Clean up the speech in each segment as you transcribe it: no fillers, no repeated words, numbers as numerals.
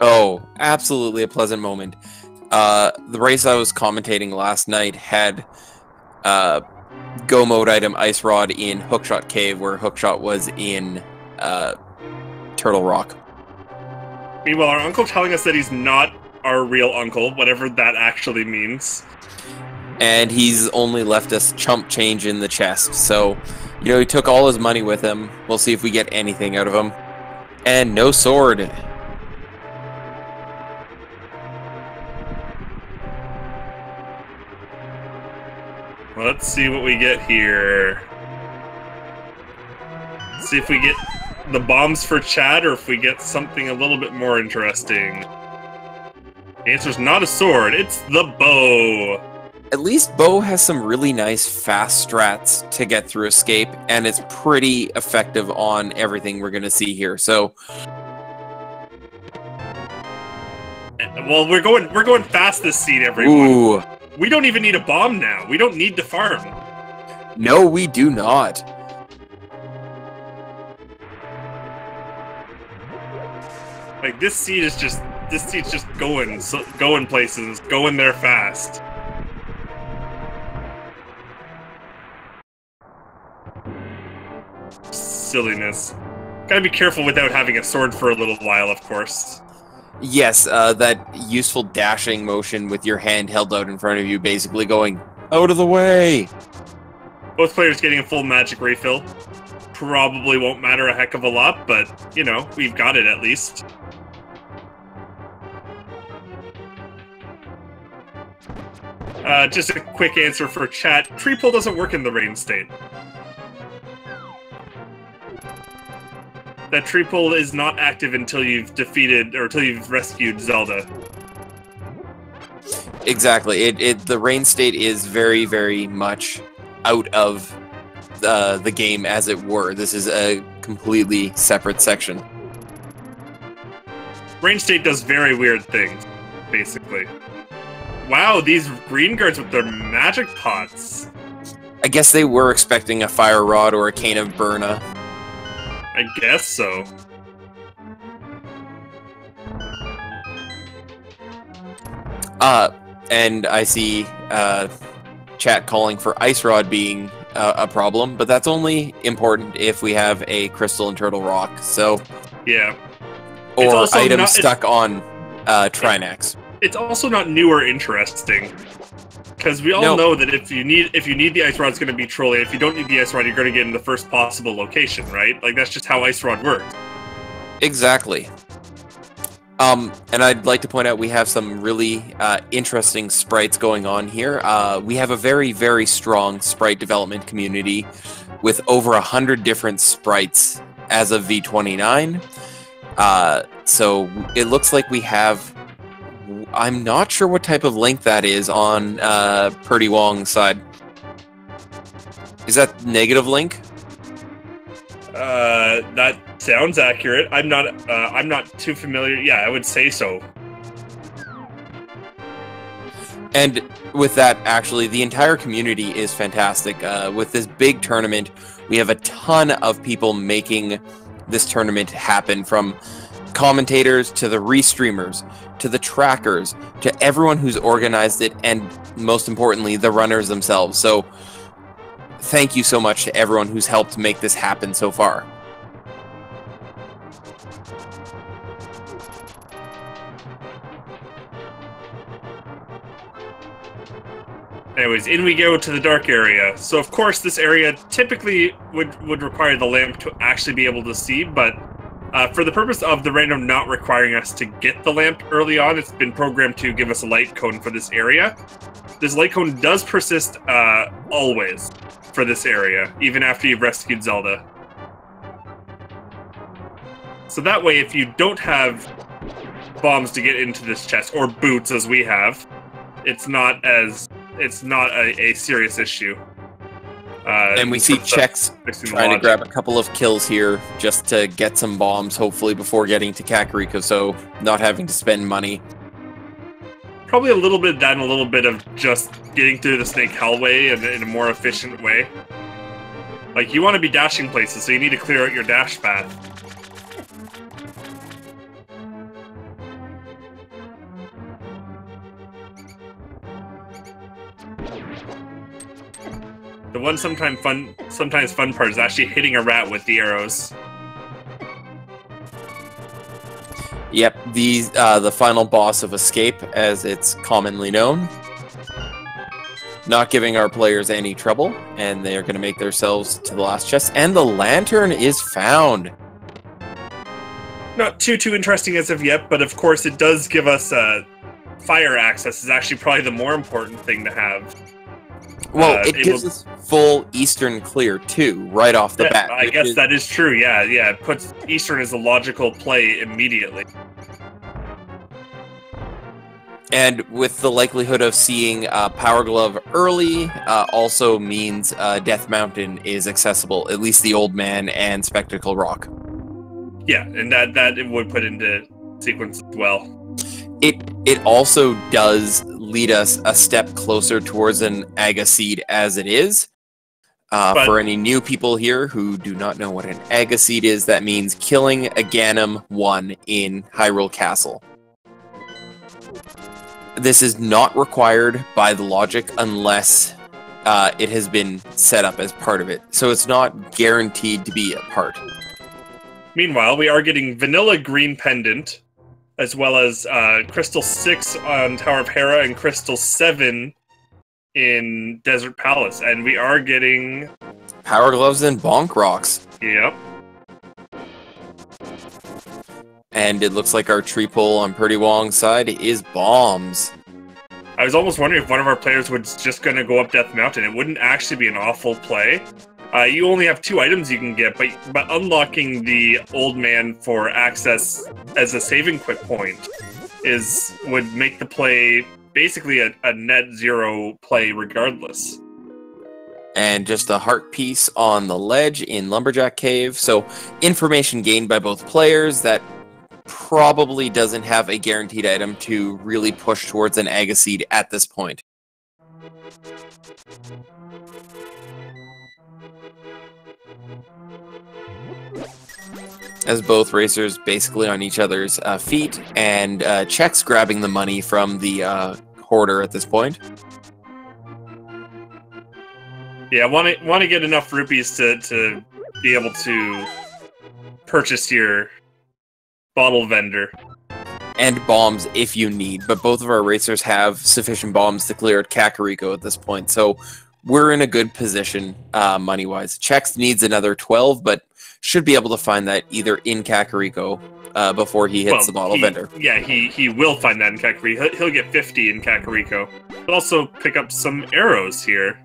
Oh, absolutely a pleasant moment. The race I was commentating last night had go mode item Ice Rod in Hookshot Cave, where Hookshot was in Turtle Rock. Meanwhile, our uncle telling us that he's not our real uncle, whatever that actually means. And he's only left us chump change in the chest, so, you know, he took all his money with him. We'll see if we get anything out of him. And no sword. Let's see what we get here. See if we get the bombs for Chad, or if we get something a little bit more interesting. The answer's not a sword, it's the bow. At least Bo has some really nice fast strats to get through escape, and it's pretty effective on everything we're going to see here. So, well, we're going fast this scene, everyone. ooh. We don't even need a bomb now. We don't need to farm. No, we do not. Like, this seed is just going places, going there fast. Silliness. Gotta be careful without having a sword for a little while, of course. Yes, that useful dashing motion with your hand held out in front of you, basically going, out of the way! Both players getting a full magic refill. Probably won't matter a heck of a lot, but, you know, we've got it at least. Just a quick answer for chat. Tree pull doesn't work in the rain state. That tree pull is not active until you've defeated, or until you've rescued Zelda. Exactly. The rain state is very, very much out of the game, as it were. This is a completely separate section. Rain state does very weird things, basically. Wow, these green guards with their magic pots. I guess they were expecting a fire rod or a cane of Burna. I guess so. And I see chat calling for Ice Rod being a problem, but that's only important if we have a Crystal and Turtle Rock, so... Yeah. Or items stuck on Trinax. It's also not new or interesting. Because we all know that if you need the Ice Rod, it's going to be trolling. If you don't need the Ice Rod, you're going to get in the first possible location, right? Like, that's just how Ice Rod works. Exactly. And I'd like to point out we have some really interesting sprites going on here. We have a very, very strong sprite development community with over 100 different sprites as of V29. So it looks like we have... I'm not sure what type of link that is on prdwong's side. Is that negative link? That sounds accurate. I'm not too familiar. Yeah, I would say so. And with that, actually, the entire community is fantastic. With this big tournament, we have a ton of people making this tournament happen, from commentators to the restreamers to the trackers to everyone who's organized it, and most importantly, the runners themselves. So thank you so much to everyone who's helped make this happen so far. Anyways, in we go to the dark area. So of course this area typically would require the lamp to actually be able to see, but for the purpose of the random not requiring us to get the lamp early on, it's been programmed to give us a light cone for this area. This light cone does persist always for this area, even after you've rescued Zelda. So that way, if you don't have bombs to get into this chest, or boots as we have, it's not a serious issue. And we see Chex trying to grab a couple of kills here just to get some bombs, hopefully, before getting to Kakariko, so not having to spend money. Probably a little bit of that and a little bit of just getting through the Snake Hellway in a more efficient way. Like, you want to be dashing places, so you need to clear out your dash path. The one sometimes fun part is actually hitting a rat with the arrows. Yep, the final boss of Escape, as it's commonly known. Not giving our players any trouble, and they are going to make themselves to the last chest. And the lantern is found. Not too interesting as of yet, but of course it does give us fire access. Is actually probably the more important thing to have. Well, it gives us full Eastern clear too, right off the bat. I guess that is true. Yeah, it puts Eastern as a logical play immediately. And with the likelihood of seeing Power Glove early, also means Death Mountain is accessible, at least the Old Man and Spectacle Rock. Yeah, and that it would put into sequence as well. It also does lead us a step closer towards an Aga Seed as it is. For any new people here who do not know what an Aga Seed is, that means killing a Ganem 1 in Hyrule Castle. This is not required by the logic unless it has been set up as part of it. So it's not guaranteed to be a part. Meanwhile, we are getting Vanilla Green Pendant, as well as Crystal 6 on Tower of Hera and Crystal 7 in Desert Palace. And we are getting... Power Gloves and Bonk Rocks. Yep. And it looks like our tree pull on prdwong's side is bombs. I was almost wondering if one of our players was just going to go up Death Mountain. It wouldn't actually be an awful play. You only have 2 items you can get, but unlocking the Old Man for access as a saving quick point would make the play basically a net zero play regardless. And just a heart piece on the ledge in Lumberjack Cave. So information gained by both players that probably doesn't have a guaranteed item to really push towards an Aga Seed at this point. As both racers basically on each other's feet, and Chex grabbing the money from the hoarder at this point. Yeah, want to get enough rupees to be able to purchase your bottle vendor. And bombs if you need, but both of our racers have sufficient bombs to clear at Kakariko at this point, so we're in a good position money-wise. Chex needs another 12, but should be able to find that either in Kakariko before he hits the bottle vendor. Yeah, he will find that in Kakariko. He'll get 50 in Kakariko. He'll also pick up some arrows here.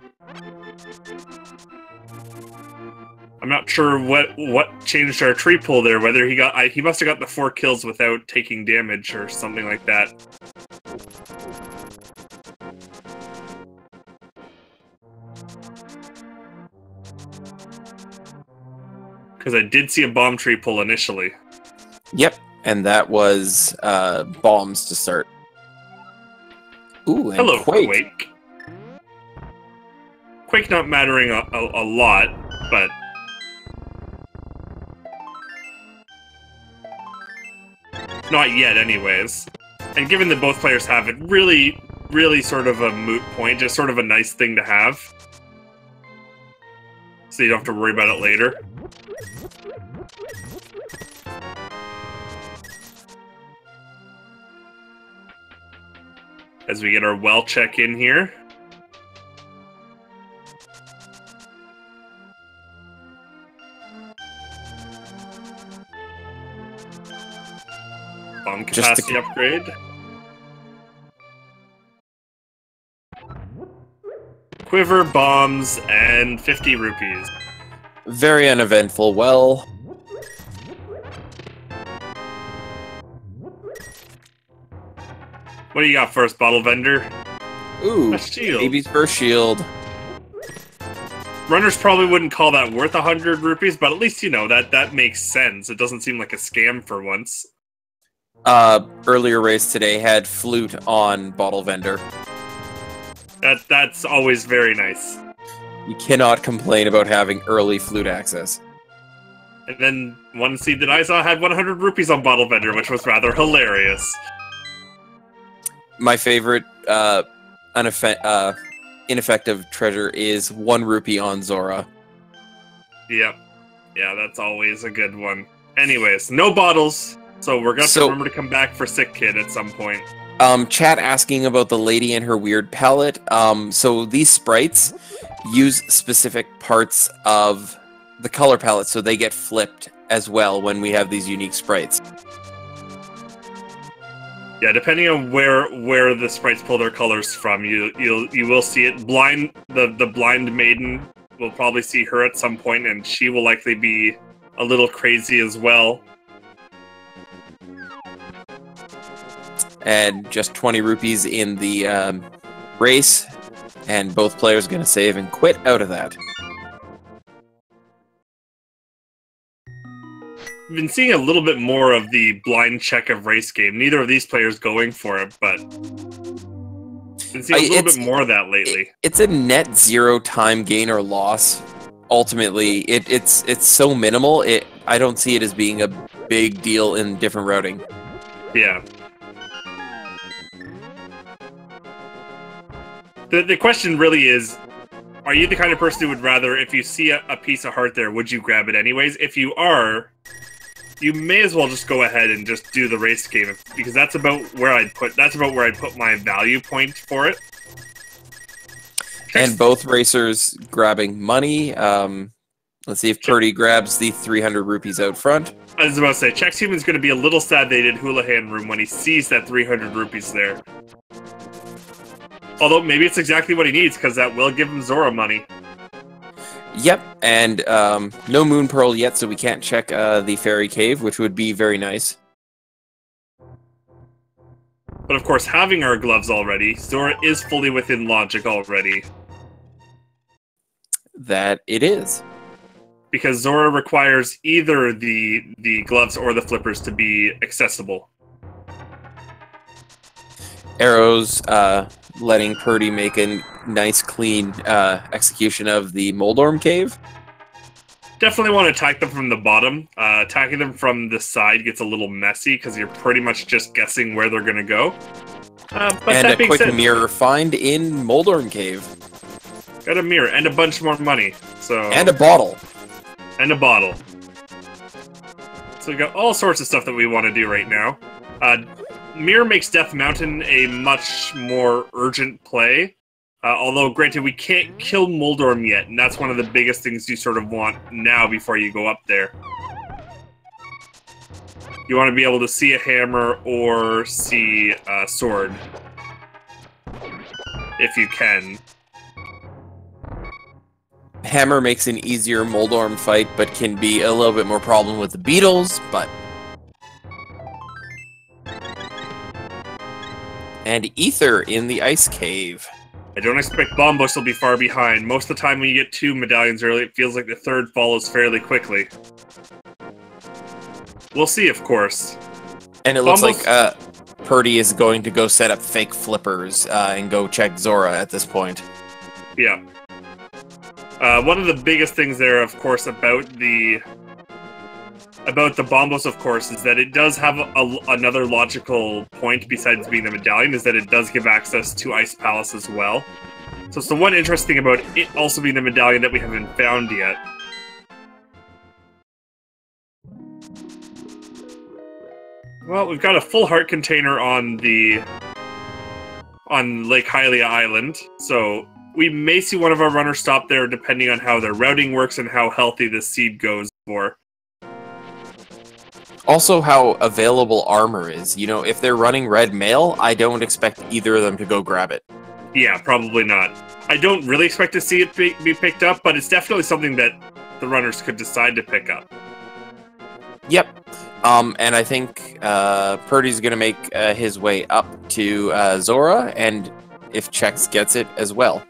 I'm not sure what changed our tree pull there, whether he must have got the 4 kills without taking damage or something like that. Because I did see a bomb tree pull initially. Yep, and that was bombs to start. Ooh, and hello, Quake. Quake not mattering a lot, but... not yet, anyways. And given that both players have it, really sort of a moot point, just sort of a nice thing to have. So you don't have to worry about it later. As we get our well check in here. Bomb capacity upgrade. Quiver, bombs, and 50 rupees. Very uneventful. Well, what do you got first, bottle vendor? ooh, A shield. baby's first shield. Runners probably wouldn't call that worth 100 rupees, but at least, you know, that makes sense. It doesn't seem like a scam for once. Earlier race today had flute on bottle vendor. That's always very nice. You cannot complain about having early flute access. And then one seed that I saw had 100 rupees on bottle vendor, which was rather hilarious. My favorite ineffective treasure is 1 rupee on Zora. Yep. Yeah, that's always a good one. Anyways, no bottles, so we're going to have to remember to come back for Sick Kid at some point. Chat asking about the lady and her weird palette. So these sprites use specific parts of the color palette, so they get flipped as well when we have these unique sprites. Yeah, depending on where the sprites pull their colors from, you will see it. The blind maiden will probably see her at some point, and she will likely be a little crazy as well. And just 20 rupees in the race, and both players going to save and quit out of that. We've been seeing a little bit more of the blind check of race game. Neither of these players going for it, but been seeing a little bit more of that lately. It's a net 0 time gain or loss. Ultimately, it's so minimal. I don't see it as being a big deal in different routing. Yeah. The question really is, are you the kind of person who would rather, if you see a piece of heart there, would you grab it anyways? If you are, you may as well just go ahead and just do the race game, because that's about where I'd put my value point for it. And both racers grabbing money. Let's see if Purdy grabs the 300 rupees out front. I was about to say, Chexhuman's going to be a little sad they did Houlihan Room when he sees that 300 rupees there. Although, maybe it's exactly what he needs, because that will give him Zora money. Yep, and no Moon Pearl yet, so we can't check the Fairy Cave, which would be very nice. But of course, having our gloves already, Zora is fully within logic already. That it is. Because Zora requires either the gloves or the flippers to be accessible. Arrows letting Purdy make a nice, clean execution of the Moldorm Cave. Definitely want to attack them from the bottom. Attacking them from the side gets a little messy because you're pretty much just guessing where they're going to go. But and that a being quick said, mirror find in Moldorm Cave. Got a mirror and a bunch more money. And a bottle. And a bottle. So we got all sorts of stuff that we want to do right now. Mirror makes Death Mountain a much more urgent play. Although, granted, we can't kill Moldorm yet, and that's one of the biggest things you sort of want now before you go up there. You want to be able to see a hammer or see a sword. If you can. Hammer makes an easier Moldorm fight, but can be a little bit more problem with the beetles, but... And Ether in the Ice Cave. I don't expect Bombos will be far behind. Most of the time when you get 2 medallions early, it feels like the third follows fairly quickly. We'll see, of course. And it looks like Purdy is going to go set up fake flippers and go check Zora at this point. Yeah. One of the biggest things there, of course, about the Bombos, of course, is that it does have another logical point besides being the medallion, is that it does give access to Ice Palace as well. So it's the one interesting about it also being the medallion that we haven't found yet. Well, we've got a full heart container on Lake Hylia Island, so we may see one of our runners stop there depending on how their routing works and how healthy the seed goes for. Also, how available armor is. You know, if they're running red mail, I don't expect either of them to go grab it. Yeah, probably not. I don't really expect to see it be picked up, but it's definitely something that the runners could decide to pick up. Yep. And I think Purdy's going to make his way up to Zora, and if Chex gets it as well.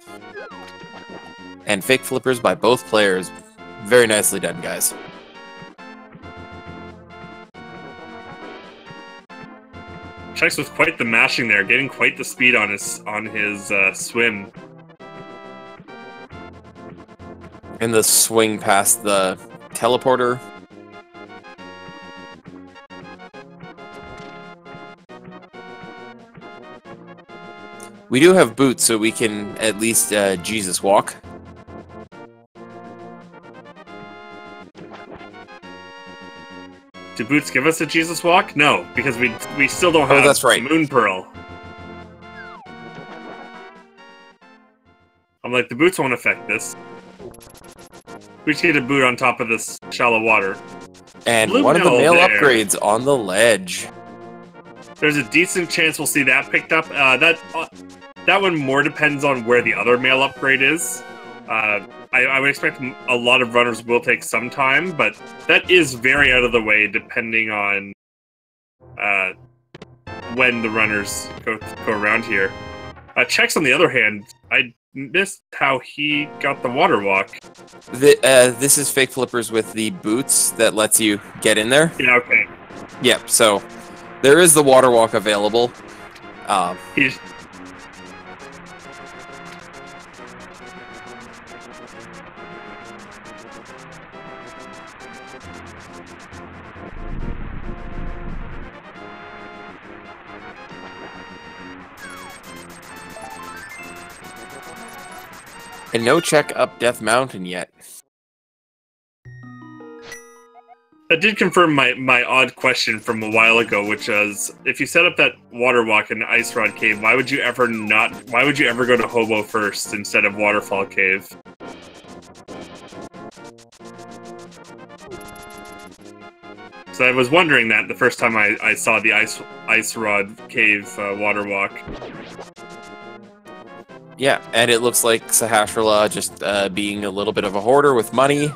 And fake flippers by both players. Very nicely done, guys. Chex with quite the mashing there, getting quite the speed on his swim. And the swing past the teleporter. We do have boots, so we can at least Jesus walk. Do boots give us a Jesus walk? No, because we still don't have that's right. Moon Pearl. I'm like, the boots won't affect this. We just need a boot on top of this shallow water. And Blue one of the Mill mail there. upgrades on the ledge. There's a decent chance we'll see that picked up. That one more depends on where the other mail upgrade is. I would expect a lot of runners will take some time, but that is very out of the way depending on when the runners go around here. Chex, on the other hand, I missed how he got the water walk. This is Fake Flippers with the boots that lets you get in there. Yeah, okay. Yep, so there is the water walk available. He's... And no check up Death Mountain yet. That did confirm my odd question from a while ago, which was, if you set up that water walk in Ice Rod Cave, why would you ever go to Hobo first instead of Waterfall Cave? So I was wondering that the first time I saw the Ice Rod Cave water walk. Yeah, and it looks like Sahasrahla just being a little bit of a hoarder with money.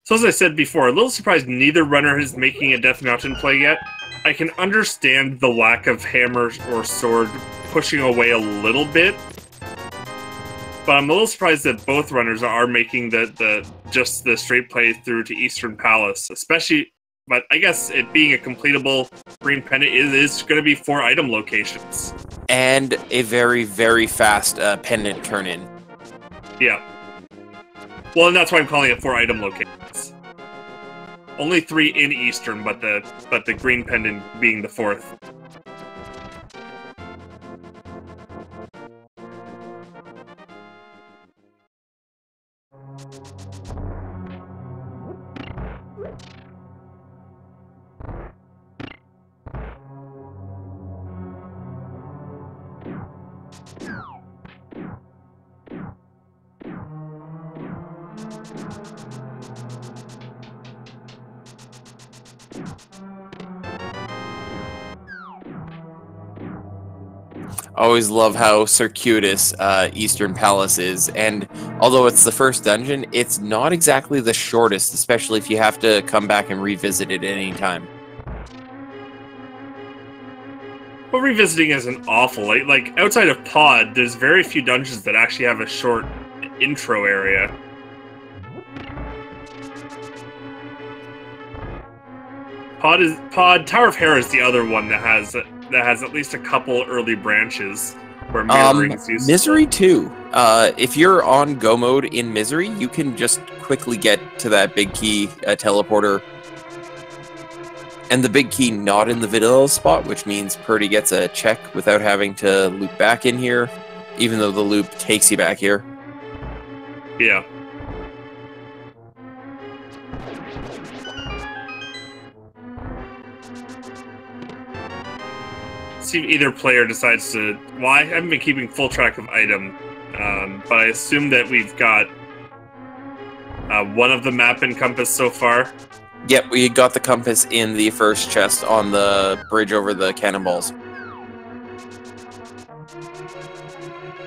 So as I said before, a little surprised neither runner is making a Death Mountain play yet. I can understand the lack of hammer or sword pushing away a little bit, but I'm a little surprised that both runners are making just the straight play through to Eastern Palace, especially. But I guess it being a completable green pendant is going to be 4 item locations. And a very, very fast pendant turn-in. Yeah. Well, and that's why I'm calling it 4 item locations. Only 3 in Eastern, but the green pendant being the 4th. Always love how circuitous Eastern Palace is, and although it's the first dungeon, it's not exactly the shortest, especially if you have to come back and revisit it at any time. Well, revisiting isn't awful. Like outside of Pod, there's very few dungeons that actually have a short intro area. Tower of Hera is the other one that has at least a couple early branches where mirroring is useful. Misery too. If you're on go mode in Misery, you can just quickly get to that big key teleporter. And the big key not in the vanilla spot, which means Purdy gets a check without having to loop back in here, even though the loop takes you back here. Yeah. See if either player decides to... Well, I haven't been keeping full track of item, but I assume that we've got one of the map and compass so far. Yep, we got the compass in the first chest on the bridge over the cannonballs.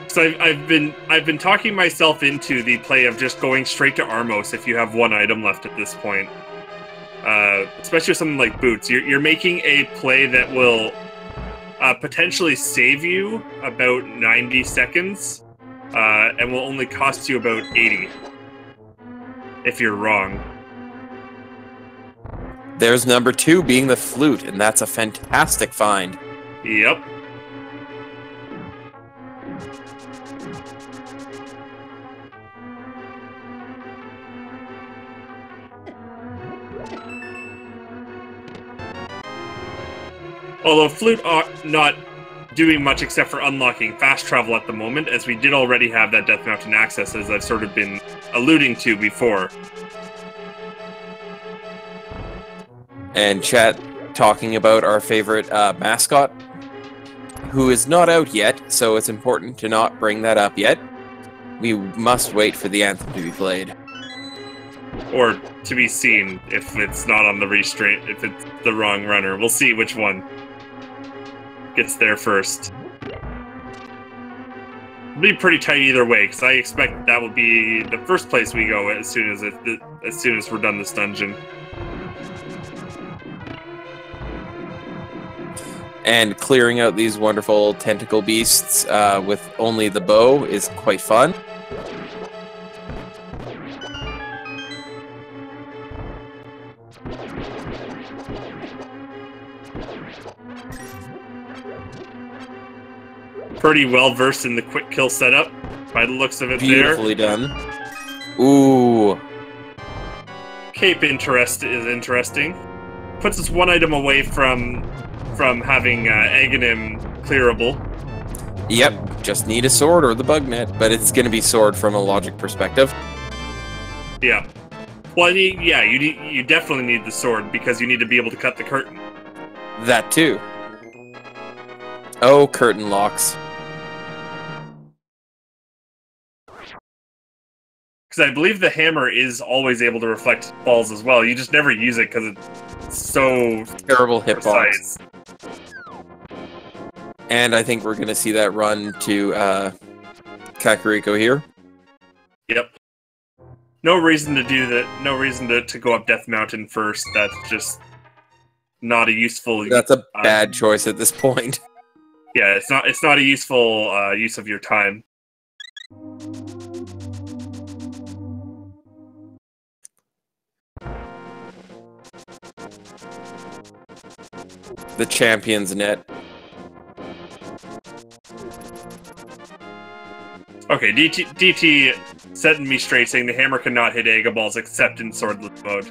So I've been talking myself into the play of just going straight to Armos if you have one item left at this point. Especially with something like boots. You're making a play that will potentially save you about 90 seconds and will only cost you about 80 if you're wrong. There's number 2 being the flute, and that's a fantastic find. Yep. Although Flute not doing much except for unlocking fast travel at the moment, as we did already have that Death Mountain access, as I've sort of been alluding to before. And chat talking about our favorite mascot, who is not out yet, so it's important to not bring that up yet. We must wait for the anthem to be played. Or to be seen if it's not on the restraint, if it's the wrong runner. We'll see which one gets there first. It'll be pretty tight either way, because I expect that will be the first place we go as soon as we're done this dungeon. And clearing out these wonderful tentacle beasts with only the bow is quite fun. Pretty well versed in the quick kill setup, by the looks of it. Beautifully done. Ooh. Cape interest is interesting. Puts us one item away from having Aghanim clearable. Yep, just need a sword or the bug net, but it's going to be sword from a logic perspective. Yeah. Well, you definitely need the sword because you need to be able to cut the curtain. That too. Oh, curtain locks. Because I believe the hammer is always able to reflect balls as well. You just never use it because it's so terrible hitbox. precise. And I think we're going to see that run to Kakariko here. Yep. No reason to do that. No reason to go up Death Mountain first. That's just not a useful... That's a bad choice at this point. Yeah, it's not a useful use of your time. The champion's net. Okay, DT setting me straight, saying the hammer cannot hit Aga balls except in swordless mode.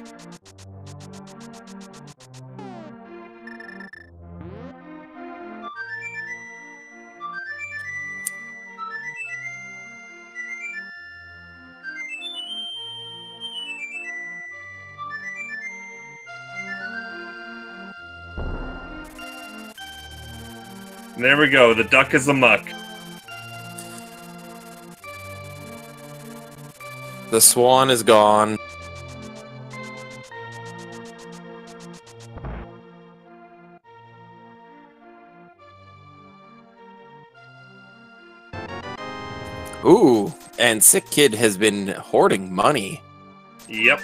And there we go, the duck is amuck. The swan is gone. Ooh, and Sick Kid has been hoarding money. Yep.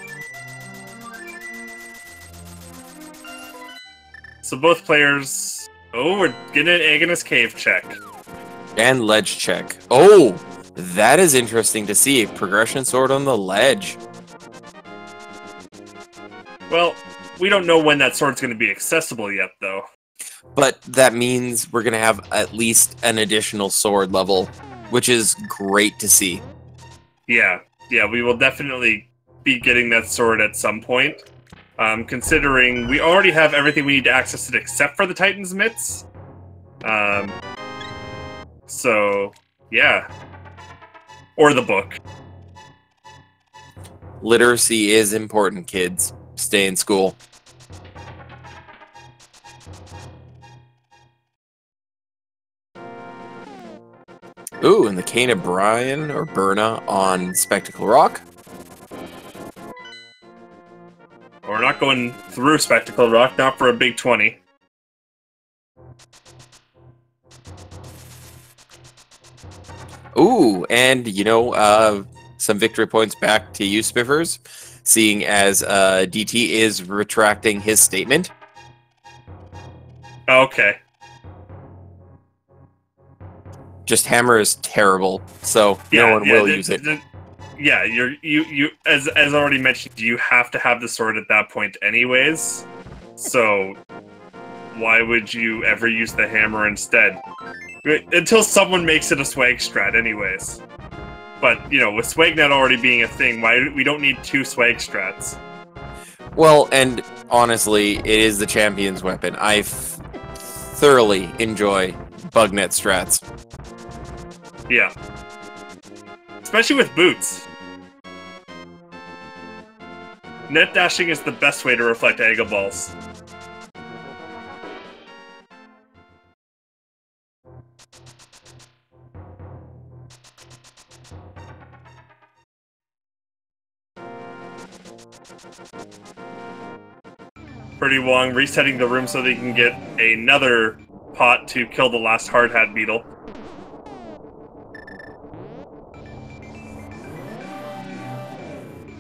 So both players... Oh, we're getting an Aghanis Cave check. And ledge check. Oh, that is interesting to see. Progression sword on the ledge. Well, we don't know when that sword's going to be accessible yet, though. But that means we're going to have at least an additional sword level, which is great to see. Yeah, we will definitely be getting that sword at some point. Considering we already have everything we need to access it except for the Titan's Mitts. So, yeah. Or the book. Literacy is important, kids. Stay in school. Ooh, and the Cane of Brian or Berna on Spectacle Rock. We're not going through Spectacle Rock, not for a big 20. Ooh, and, you know, some victory points back to you, Spiffers, seeing as DT is retracting his statement. Okay. Just hammer is terrible, so no one will use it. Yeah, you as already mentioned, you have to have the sword at that point anyways. So why would you ever use the hammer instead? Until someone makes it a swag strat anyways. But, you know, with Swagnet already being a thing, we don't need two swag strats. Well, and honestly, it is the champion's weapon. I thoroughly enjoy bugnet strats. Yeah. Especially with boots. Net dashing is the best way to reflect Aga balls. prdwong resetting the room so they can get another pot to kill the last hard hat beetle.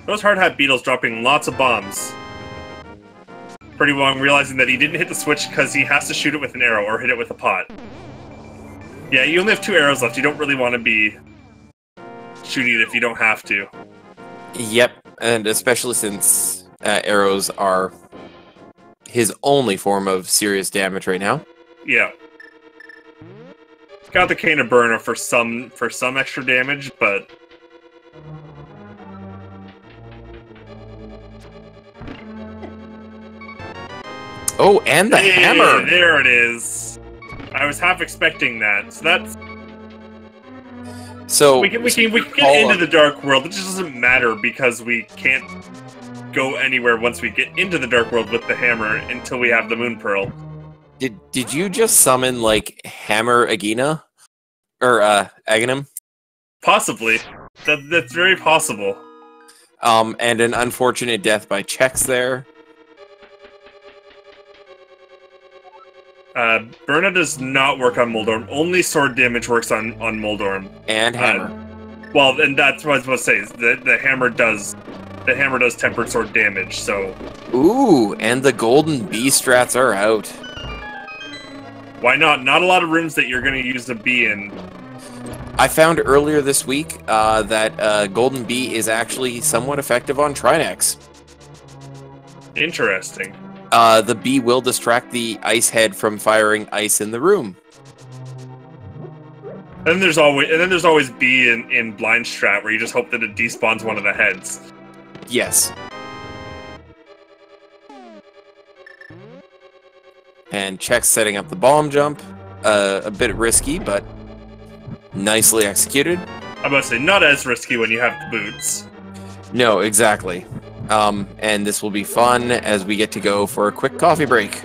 Those hard hat beetles dropping lots of bombs. prdwong realizing that he didn't hit the switch because he has to shoot it with an arrow or hit it with a pot. Yeah, you only have 2 arrows left. You don't really want to be shooting it if you don't have to. Yep, and especially since arrows are his only form of serious damage right now. Yeah. Got the Cane of Burner for some extra damage, but oh, and the hammer! There it is. I was half expecting that. So that's we can get into the Dark World. It just doesn't matter because we can't go anywhere once we get into the Dark World with the hammer until we have the Moon Pearl. Did you just summon like Hammer Agina or Aghanim? Possibly. That's very possible. And an unfortunate death by Chex there. Burna does not work on Moldorm. Only sword damage works on Moldorm. And hammer. Well, and that's what I was supposed to say. The hammer does tempered sword damage. So. Ooh, and the golden bee strats are out. Why not? Not a lot of rooms that you're going to use the bee in. I found earlier this week that golden bee is actually somewhat effective on Trinex. Interesting. The bee will distract the ice head from firing ice in the room. And then there's always bee in blind strat where you just hope that it despawns one of the heads. Yes. And Chex setting up the bomb jump. A bit risky, but nicely executed. I'm about to say, not as risky when you have the boots. No, exactly. And this will be fun as we get to go for a quick coffee break.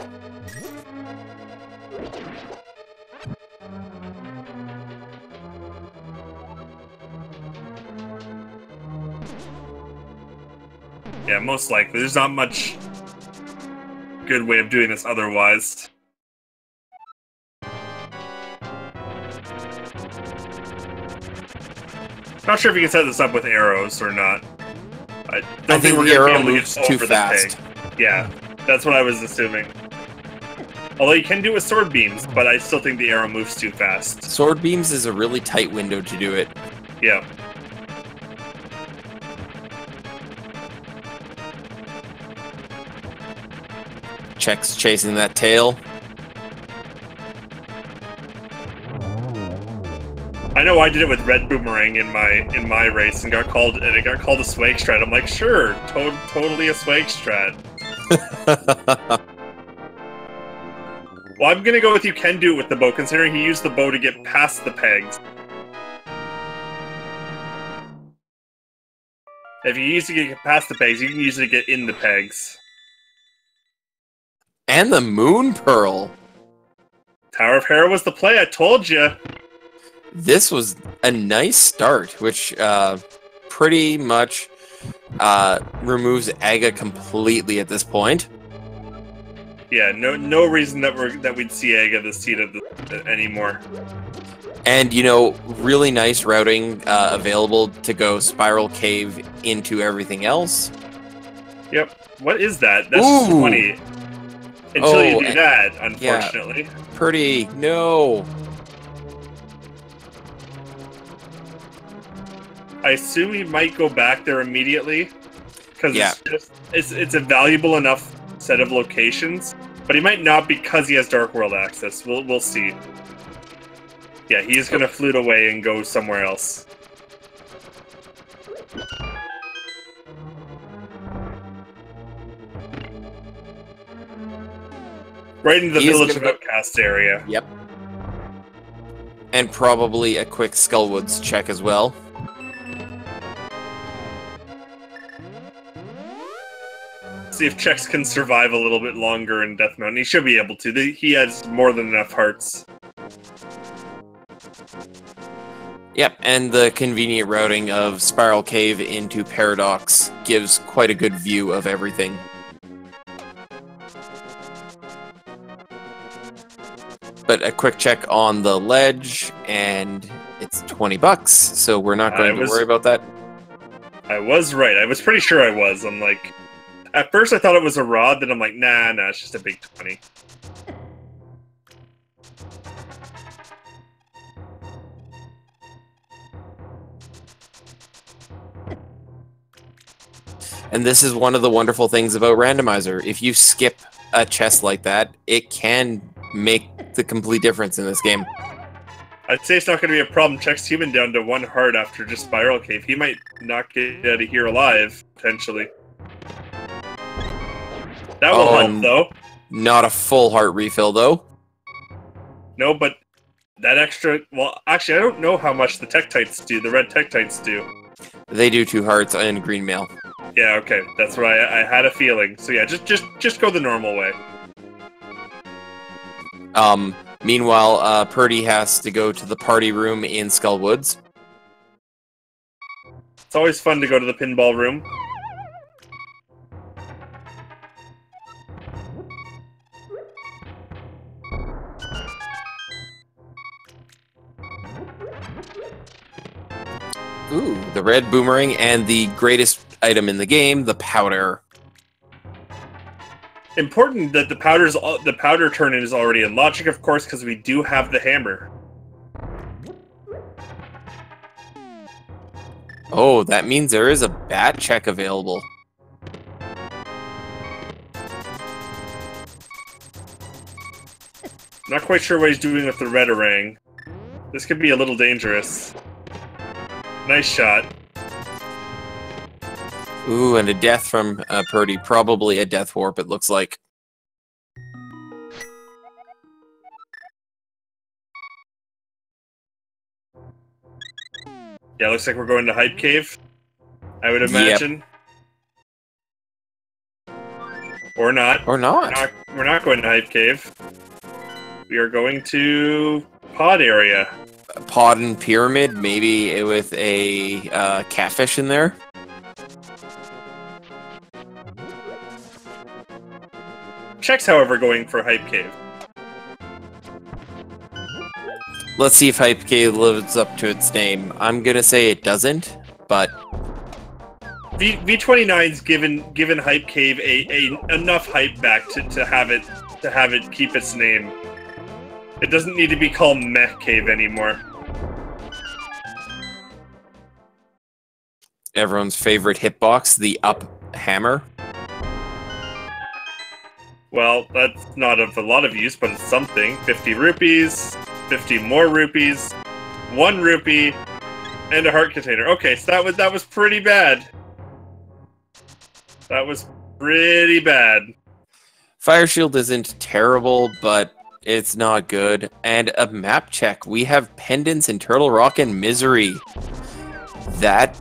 Yeah, most likely. There's not much good way of doing this otherwise. Not sure if you can set this up with arrows or not. I think the arrow moves too fast. Yeah, that's what I was assuming. Although you can do it with sword beams, but I still think the arrow moves too fast. Sword beams is a really tight window to do it. Yeah. Chex chasing that tail. I know I did it with red boomerang in my race and it got called a swag strat. I'm like, sure, totally a swag strat. Well, I'm gonna go with you can do it with the bow, considering he used the bow to get past the pegs. If you use it to get past the pegs, you can use it to get in the pegs. And the Moon Pearl. Tower of Hera was the play, I told you. This was a nice start, which pretty much removes Aga completely at this point. Yeah, no reason that we'd see Aga the seed of anymore. And you know, really nice routing available to go Spiral Cave into everything else. Yep. What is that? That's 20. Until you do that, unfortunately. Yeah, pretty no. I assume he might go back there immediately, because it's a valuable enough set of locations. But he might not because he has Dark World access. We'll see. Yeah, he is going to flute away and go somewhere else. Right in the He is Village of gonna go- Outcasts area. Yep. And probably a quick Skullwoods check as well. See if Chex can survive a little bit longer in Death Mountain. He should be able to. He has more than enough hearts. Yep, and the convenient routing of Spiral Cave into Paradox gives quite a good view of everything. But a quick check on the ledge, and it's 20 bucks, so we're not going to worry about that. I was right. I was pretty sure I was. I'm like... At first I thought it was a rod, then I'm like, nah, it's just a big 20. And this is one of the wonderful things about Randomizer. If you skip a chest like that, it can make the complete difference in this game. I'd say it's not going to be a problem. Chexhuman down to 1 heart after just Spiral Cave. He might not get out of here alive, potentially. That will help, though. Not a full heart refill, though. No, but that extra... Well, actually, I don't know how much the Tektites do. The red Tektites do. They do 2 hearts and green mail. Yeah, okay. That's what I had a feeling. So yeah, just go the normal way. Meanwhile, Purdy has to go to the party room in Skullwoods. It's always fun to go to the pinball room. Ooh, the red boomerang and the greatest item in the game, the powder. Important that the powder turn-in is already in logic, of course, because we do have the hammer. Oh, that means there is a bat check available. Not quite sure what he's doing with the red orang. This could be a little dangerous. Nice shot. Ooh, and a death from Purdy. Probably a death warp, it looks like. Yeah, looks like we're going to Hype Cave. I would imagine. Yep. Or not. Or not. We're not going to Hype Cave. We are going to Pod area. Pod and Pyramid, maybe with a catfish in there. Chex, however, going for Hype Cave. Let's see if Hype Cave lives up to its name. I'm gonna say it doesn't, but V29's given Hype Cave enough hype back to have it keep its name. It doesn't need to be called Mech Cave anymore. Everyone's favorite hitbox, the up hammer. Well, that's not of a lot of use, but it's something. 50 rupees, 50 more rupees, 1 rupee, and a heart container. Okay, so that was pretty bad. That was pretty bad. Fire Shield isn't terrible, but it's not good. And a map check. We have pendants in Turtle Rock and Misery. That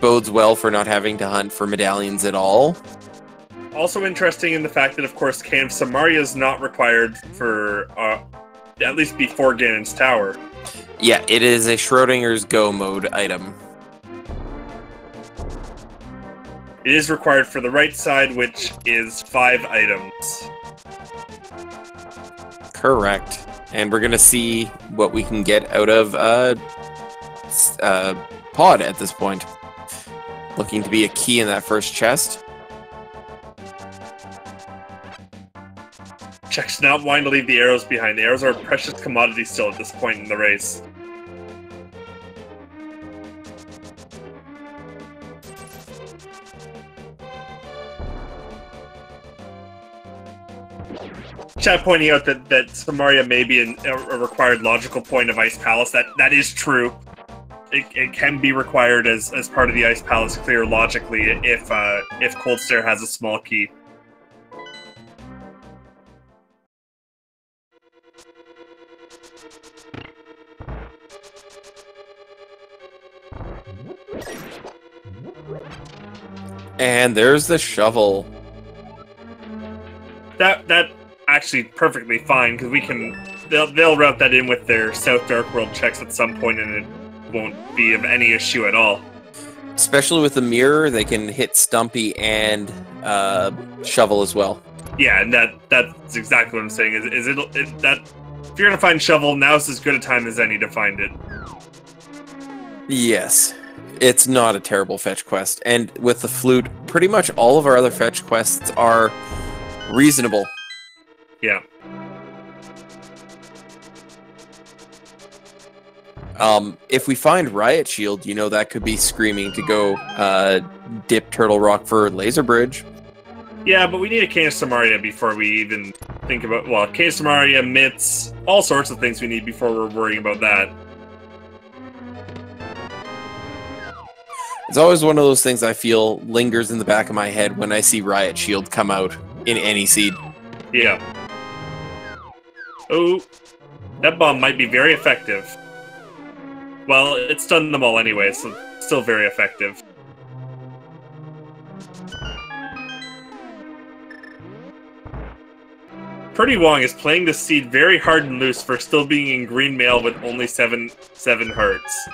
bodes well for not having to hunt for medallions at all. Also interesting in the fact that, of course, Can of Samaria is not required for, at least before Ganon's Tower. Yeah, it is a Schrodinger's Go mode item. It is required for the right side, which is 5 items. Correct. And we're gonna see what we can get out of Pod at this point. Looking to be a key in that first chest. Check's not wanting to leave the arrows behind. The arrows are a precious commodity still at this point in the race. Chat pointing out that Samaria may be a required logical point of Ice Palace. That is true. It can be required as part of the Ice Palace clear logically if Cold Stare has a small key. And there's the shovel. That actually perfectly fine because we can. They'll route that in with their South Dark World checks at some point, and it won't be of any issue at all. Especially with the mirror, they can hit Stumpy and shovel as well. Yeah, and that's exactly what I'm saying. Is that if you're gonna find shovel, now's as good a time as any to find it. Yes, it's not a terrible fetch quest, and with the flute, pretty much all of our other fetch quests are reasonable. Yeah. If we find Riot Shield, you know, that could be screaming to go dip Turtle Rock for Laser Bridge. Yeah, but we need a Cane of Samaria before we even think about... Well, Cane of Samaria, mitts, all sorts of things we need before we're worrying about that. It's always one of those things I feel lingers in the back of my head when I see Riot Shield come out in any seed. Yeah. Oh, that bomb might be very effective. Well, it stunned them all anyway, so still very effective. prdwong is playing the seed very hard and loose for still being in green mail with only 7 hearts.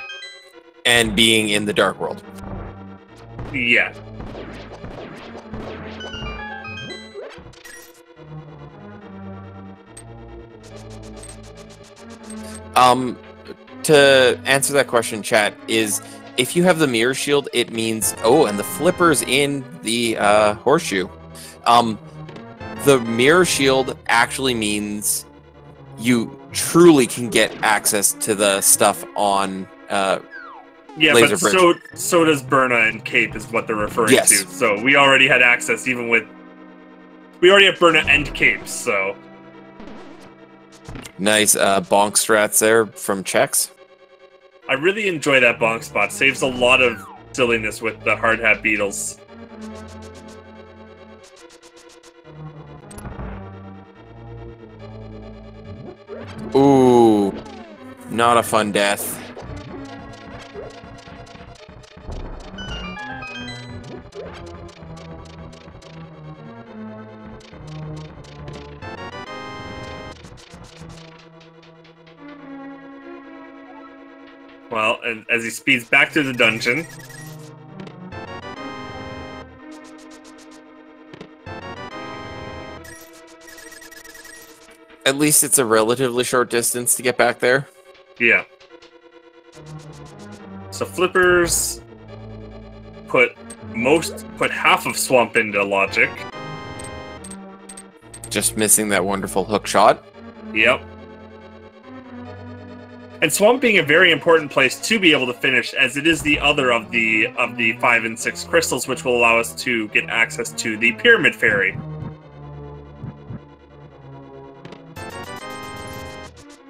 And being in the Dark World. Yeah. To answer that question, chat, is if you have the mirror shield, it means... Oh, and the flipper's in the horseshoe. The mirror shield actually means you truly can get access to the stuff on yeah, Laser but Bridge. so does Burna and Cape is what they're referring Yes. to. So we already had access even with... We already have Burna and Cape, so... Nice bonk strats there from Chex. I really enjoy that bonk spot. Saves a lot of silliness with the hard hat beetles. Ooh, not a fun death. Well, and as he speeds back to the dungeon... At least it's a relatively short distance to get back there. Yeah. So flippers put half of Swamp into logic. Just missing that wonderful hook shot. Yep. And Swamp being a very important place to be able to finish, as it is the other of the 5 and 6 crystals, which will allow us to get access to the Pyramid Fairy.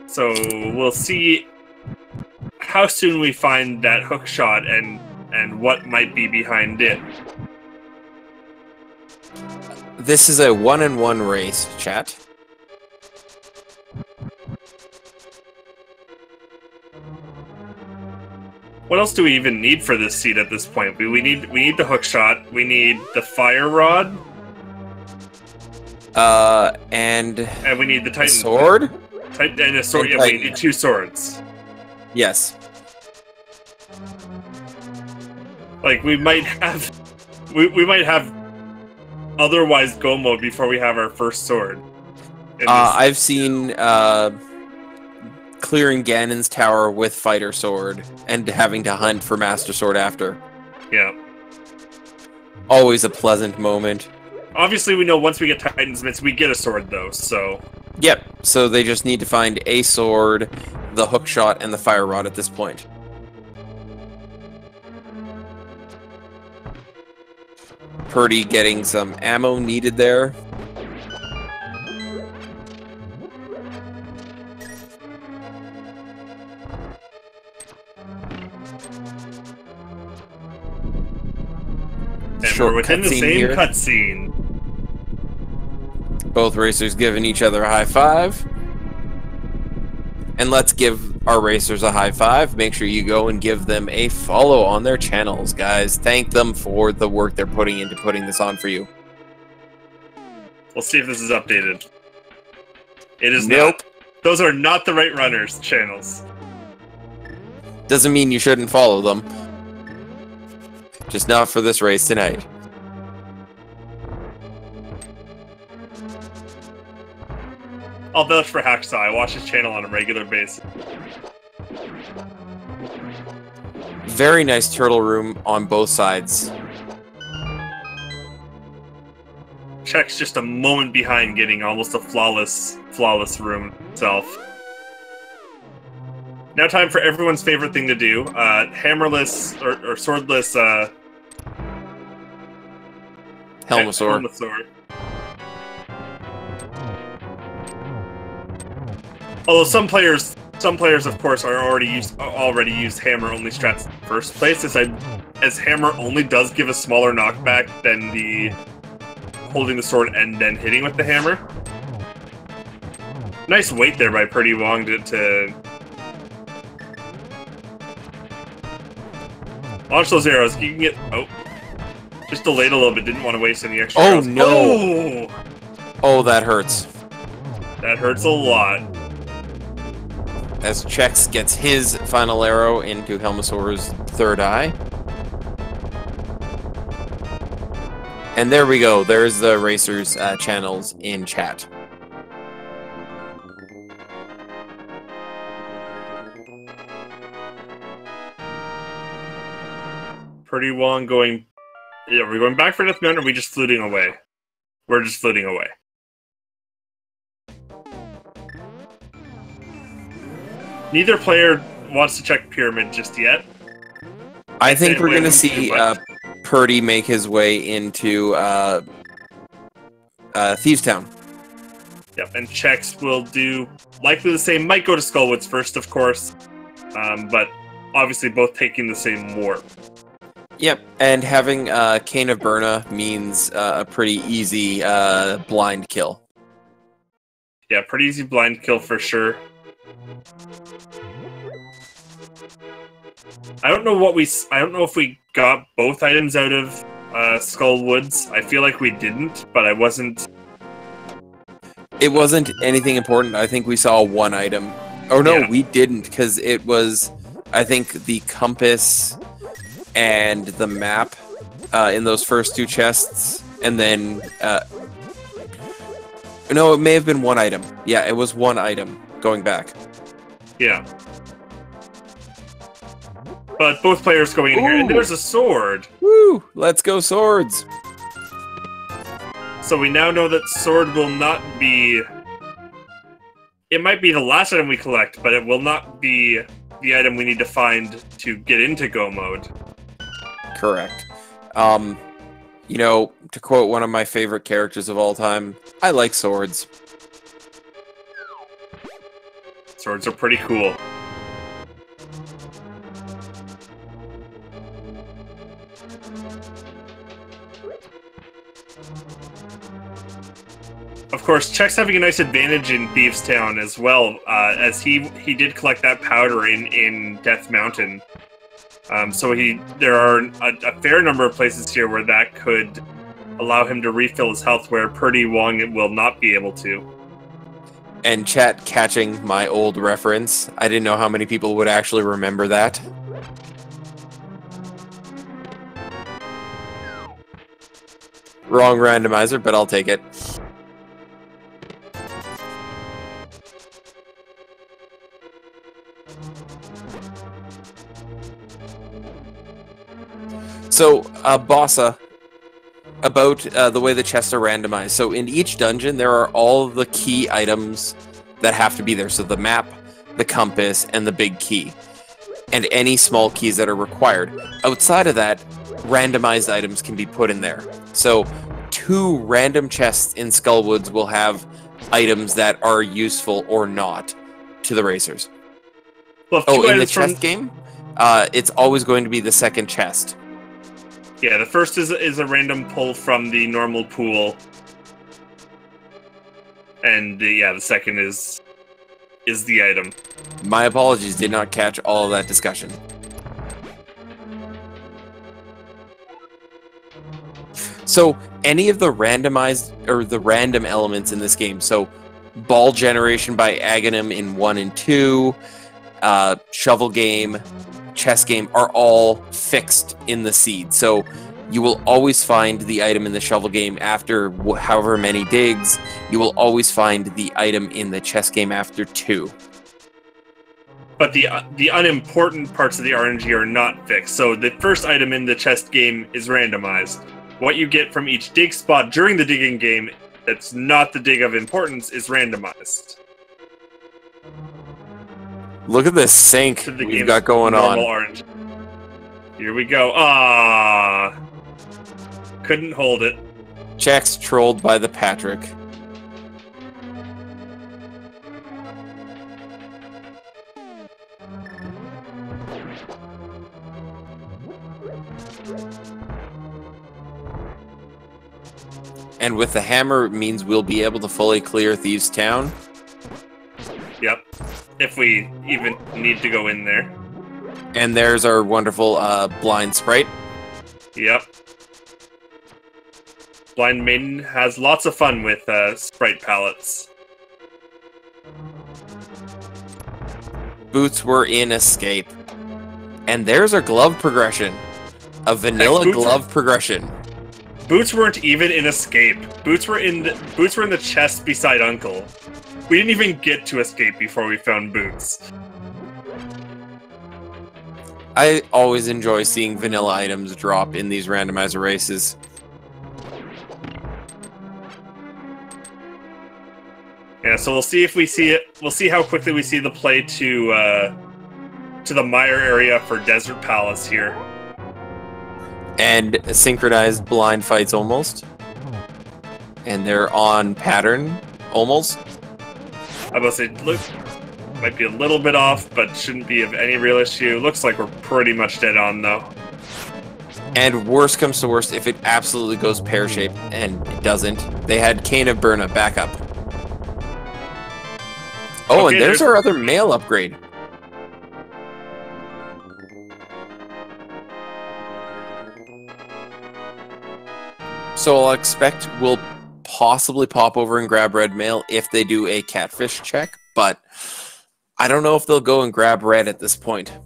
So we'll see how soon we find that hook shot and what might be behind it. This is a 1-on-1 race, chat. What else do we even need for this seed at this point? We need the hook shot. We need the fire rod. And we need the Titan sword. And a sword. And Yeah, we Titan. need 2 swords. Yes. Like we might have otherwise go mode before we have our first sword. I've seen clearing Ganon's tower with fighter sword and having to hunt for master sword after. Yeah. Always a pleasant moment. Obviously, we know once we get Titan's Mitts, we get a sword though. So. Yep. So they just need to find a sword, the hook shot, and the fire rod at this point. Purdy getting some ammo needed there. And Short we're within the cutscene same here. cutscene. Both racers giving each other a high five. And let's give our racers a high five. Make sure you go and give them a follow on their channels, guys. Thank them for the work they're putting into putting this on for you. We'll see if this is updated. It is Nope. not. Those are not the right runners' channels. Doesn't mean you shouldn't follow them. Just not for this race tonight. I'll vouch for Hacksaw. I watch his channel on a regular basis. Very nice turtle room on both sides. Check's just a moment behind getting almost a flawless room itself. Now time for everyone's favorite thing to do. Hammerless or swordless Helmosaur. Although some players of course are already used hammer only strats in the first place, as hammer only does give a smaller knockback than the holding the sword and then hitting with the hammer. Nice weight there by prdwong to launch those arrows. You can get just delayed a little bit. Didn't want to waste any extra arrows. No! Oh, that hurts. That hurts a lot. As Chex gets his final arrow into Helmosaur's third eye. And there we go. There's the racers' channels in chat. prdwong going... Yeah, are we going back for Death Mountain, or are we just fluting away? We're just fluting away. Neither player wants to check Pyramid just yet. I think we're going to see Purdy make his way into Thieves Town. Yep, and Chex will do likely the same. Might go to Skullwoods first, of course, but obviously both taking the same warp. Yep, and having Cane of Burna means a pretty easy blind kill. Yeah, pretty easy blind kill for sure. I don't know if we got both items out of Skullwoods. I feel like we didn't, but It wasn't anything important. I think we saw one item. Oh no, we didn't, because it was, I think, the compass and the map in those first two chests, and then no, it may have been one item. Yeah, it was one item going back. Yeah. But both players going in here, and there's a sword. Woo! Let's go swords. So we now know that sword will not be... It might be the last item we collect, but it will not be the item we need to find to get into Go mode. Correct. You know, to quote one of my favorite characters of all time, I like swords. Swords are pretty cool. Of course, Check's having a nice advantage in Thieves Town as well, as he did collect that powder in Death Mountain. So there are a fair number of places here where that could allow him to refill his health, where prdwong will not be able to. And chat catching my old reference. I didn't know how many people would actually remember that. Wrong randomizer, but I'll take it. So, Bossa, about the way the chests are randomized. So in each dungeon, there are all the key items that have to be there. So the map, the compass, and the big key. And any small keys that are required. Outside of that, randomized items can be put in there. So 2 random chests in Skullwoods will have items that are useful or not to the racers. Well, in the chest game, it's always going to be the second chest. Yeah, the first is a random pull from the normal pool, and the second is is the item. My apologies, did not catch all of that discussion. So, any of the randomized, or the random elements in this game, so ball generation by Aghanim in 1 and 2, shovel game, chess game, are all fixed in the seed. So, you will always find the item in the shovel game after however many digs. You will always find the item in the chess game after 2. But the unimportant parts of the RNG are not fixed. So the first item in the chest game is randomized. What you get from each dig spot during the digging game that's not the dig of importance is randomized. Look at this sync we've got going on. RNG. Here we go. Ah, couldn't hold it. Chex trolled by the Patrick. And with the hammer, it means we'll be able to fully clear Thieves' Town. Yep. If we even need to go in there. And there's our wonderful blind sprite. Yep. Blind Maiden has lots of fun with sprite palettes. Boots were in Escape. And there's our glove progression. A vanilla glove progression. Boots weren't even in Escape. Boots were in the chest beside Uncle. We didn't even get to Escape before we found Boots. I always enjoy seeing vanilla items drop in these randomizer races. Yeah, so we'll see if we see it. We'll see how quickly we see the play to the mire area for Desert Palace here. And synchronized blind fights almost. And they're on pattern almost. I must say, look, might be a little bit off, but shouldn't be of any real issue. Looks like we're pretty much dead on, though. And worst comes to worst, if it absolutely goes pear-shaped, and it doesn't, they had Cane of Burna back up. Oh, okay, and there's our other male upgrade. So I'll expect we'll possibly pop over and grab red mail if they do a catfish check, but I don't know if they'll go and grab red at this point.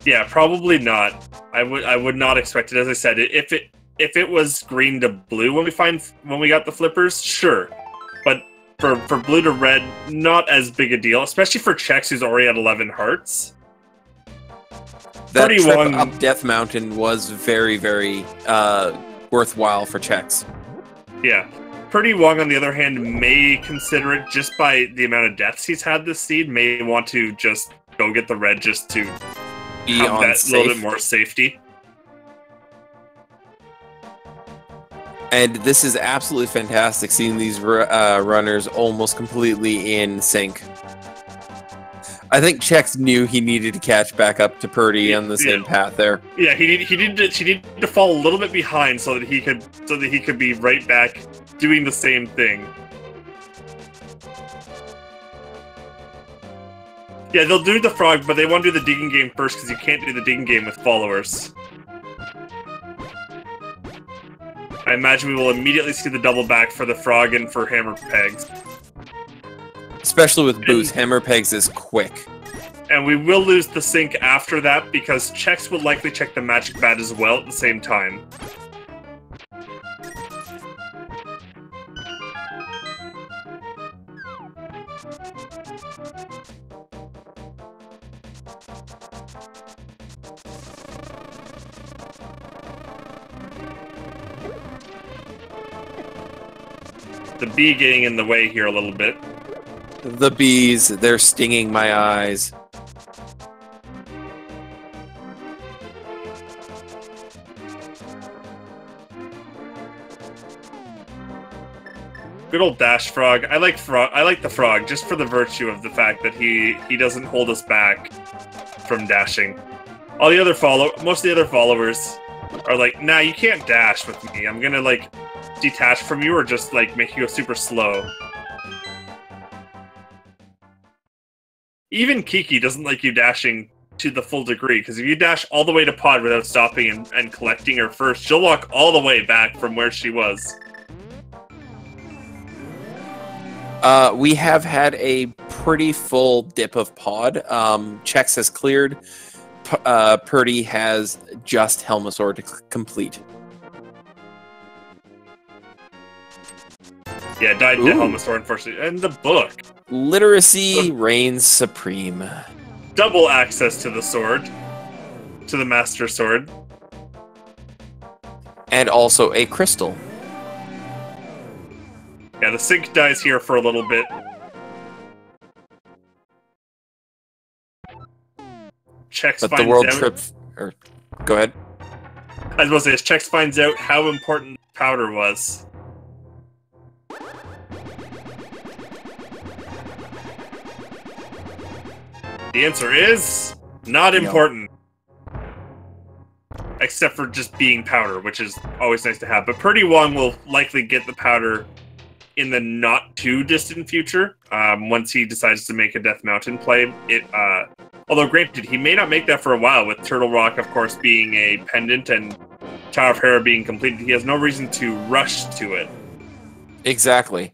Yeah, probably not. I would not expect it. As I said, if it was green to blue when we got the flippers, sure. But for blue to red, not as big a deal, especially for Chex, who's already at 11 hearts. That trip up Death Mountain was very, very worthwhile for Chex. Yeah. prdwong, on the other hand, may consider it just by the amount of deaths he's had this seed, may want to just go get the red just to be have on that safe. little bit more safety. And this is absolutely fantastic, seeing these runners almost completely in sync. I think Chex knew he needed to catch back up to Purdy on the same path there. Yeah, he needed to fall a little bit behind so that he could be right back doing the same thing. Yeah, they'll do the frog, but they want to do the digging game first because you can't do the digging game with followers. I imagine we will immediately see the double back for the frog and for hammer pegs. Especially with Boost, hammer pegs is quick. And we will lose the sync after that because Chex will likely check the magic bat as well at the same time. The bee getting in the way here a little bit. The bees, they're stinging my eyes. Good old dash frog. I like the frog just for the virtue of the fact that he doesn't hold us back from dashing. Most of the other followers are like, nah, you can't dash with me. I'm gonna like detach from you or just like make you go super slow. Even Kiki doesn't like you dashing to the full degree, because if you dash all the way to pod without stopping and collecting her first, she'll walk all the way back from where she was. We have had a pretty full dip of pod. Chex has cleared. Purdy has just Helmasaur to complete. Yeah, died to Helmasaur, unfortunately. And the book. Literacy reigns supreme. Double access to the sword. To the Master Sword. And also a crystal. Yeah, the sync dies here for a little bit. Chex but finds the world out... trip... Go ahead. I was supposed to say, Chex finds out how important powder was. The answer is... not important. Except for just being powder, which is always nice to have. But prdwong will likely get the powder in the not-too-distant future, once he decides to make a Death Mountain play. Although, granted, he may not make that for a while, with Turtle Rock, of course, being a pendant and Tower of Hera being completed. He has no reason to rush to it. Exactly.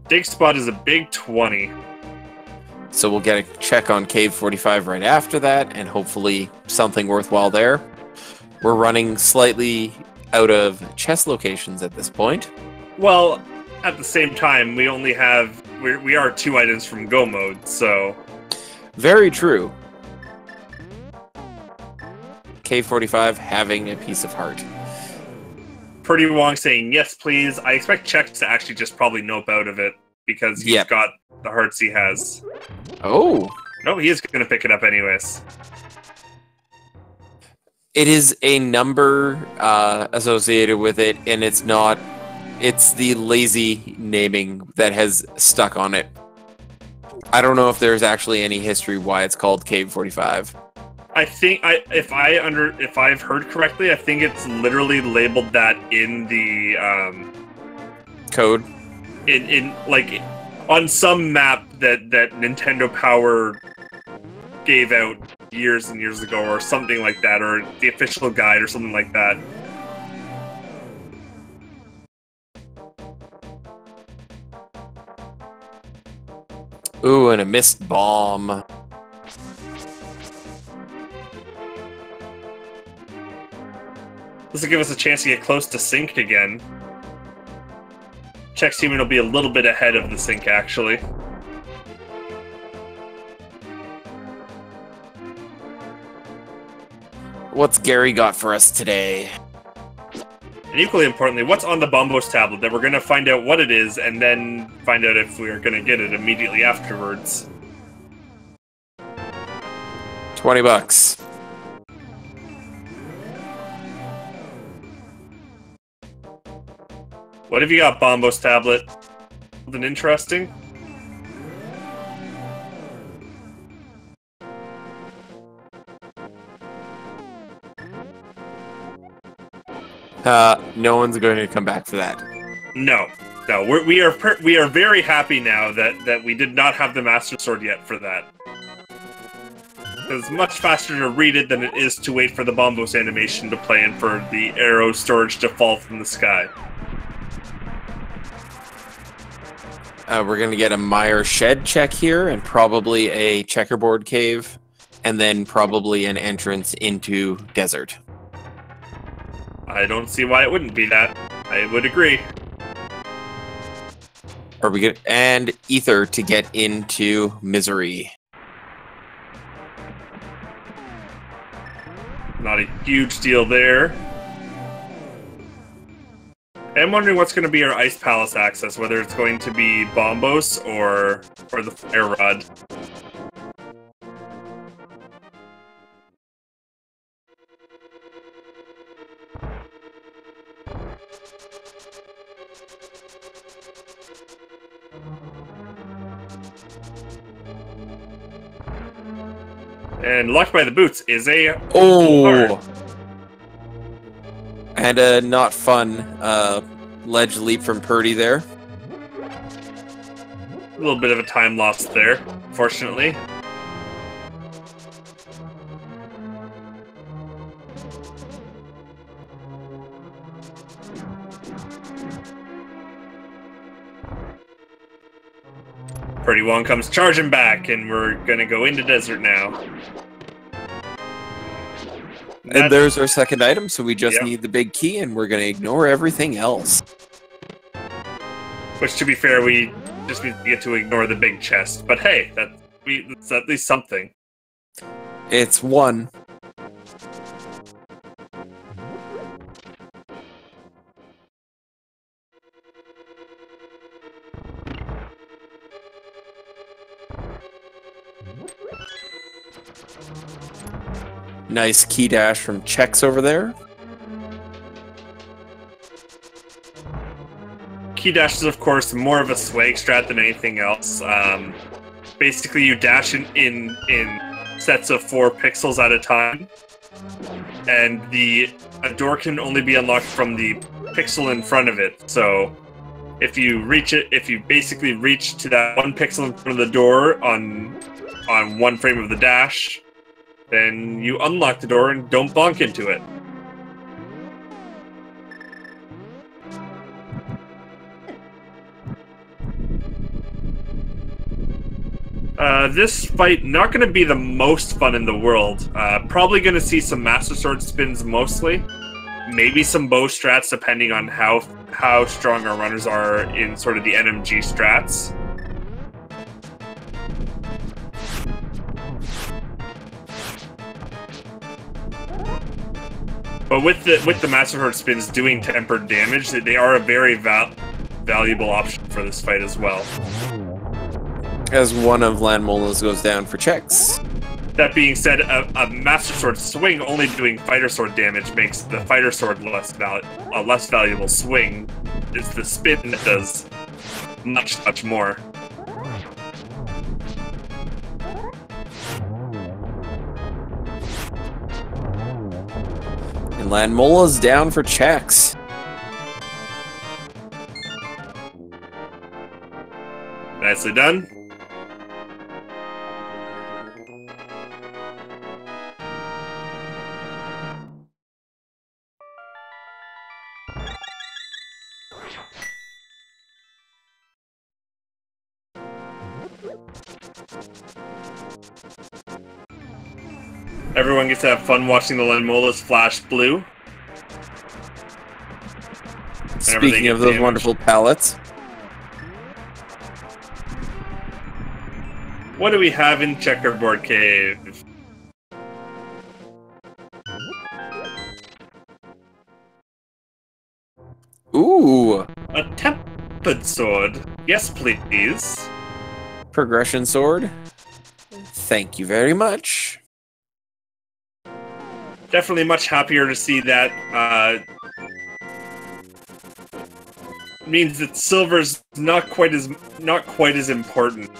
Dig Spot is a big 20. So we'll get a check on Cave 45 right after that, and hopefully something worthwhile there. We're running slightly out of chest locations at this point. Well, at the same time, we only have... We are 2 items from Go mode, so... Very true. Cave 45 having a piece of heart. prdwong saying, yes, please. I expect Chex to actually just probably nope out of it, because he's got the hearts he has. Oh! No, he is going to pick it up anyways. It is a number associated with it, and it's not... It's the lazy naming that has stuck on it. I don't know if there's actually any history why it's called Cave 45. I think if I've heard correctly, I think it's literally labeled that in the code. In like on some map that Nintendo Power gave out years and years ago, or something like that, or the official guide, or something like that. Ooh, and a missed bomb. This will give us a chance to get close to sync again. Chexhuman will be a little bit ahead of the sync, actually. What's Gary got for us today? And equally importantly, what's on the Bombos tablet that we're going to find out what it is, and then find out if we're going to get it immediately afterwards. $20. What have you got, Bombos tablet? Something interesting? No one's going to come back for that. No. We are very happy now that we did not have the Master Sword yet for that. It's much faster to read it than it is to wait for the Bombos animation to play and for the arrow storage to fall from the sky. We're going to get a Mire Shed check here, and probably a checkerboard cave, and then probably an entrance into desert. I don't see why it wouldn't be that. I would agree. Or we get and ether to get into misery. Not a huge deal there. I'm wondering what's going to be our Ice Palace access, whether it's going to be Bombos or the Fire Rod. And Locked by the Boots is a heart. And a not fun ledge leap from Purdy there. A little bit of a time loss there, fortunately. prdwong comes charging back, and we're gonna go into desert now. And there's our second item, so we just Yep. need the big key, and we're going to ignore everything else. Which, to be fair, we just need to get to ignore the big chest. But hey, that's at least something. It's one. Nice key dash from Chex over there. Key dash is, of course, more of a swag strat than anything else. Basically, you dash in sets of 4 pixels at a time, and a door can only be unlocked from the pixel in front of it. So, if you basically reach to that 1 pixel in front of the door on 1 frame of the dash, then you unlock the door and don't bonk into it. This fight not going to be the most fun in the world. Probably going to see some Master Sword spins mostly. Maybe some bow strats depending on how strong our runners are in sort of the NMG strats. But with the Master Sword spins doing tempered damage, they are a very valuable option for this fight as well. As one of Landmola's goes down for Chex. That being said, a Master Sword swing only doing Fighter Sword damage makes the Fighter Sword a less valuable swing. It's the spin that does much, much more. And Landmola's down for Chex. Nicely done. Everyone gets to have fun watching the Landmola's flash blue. Speaking of those wonderful palettes. What do we have in Checkerboard Cave? Ooh! A tempered sword. Yes, please. Progression sword. Thank you very much. Definitely much happier to see that. Means that silver's not quite as important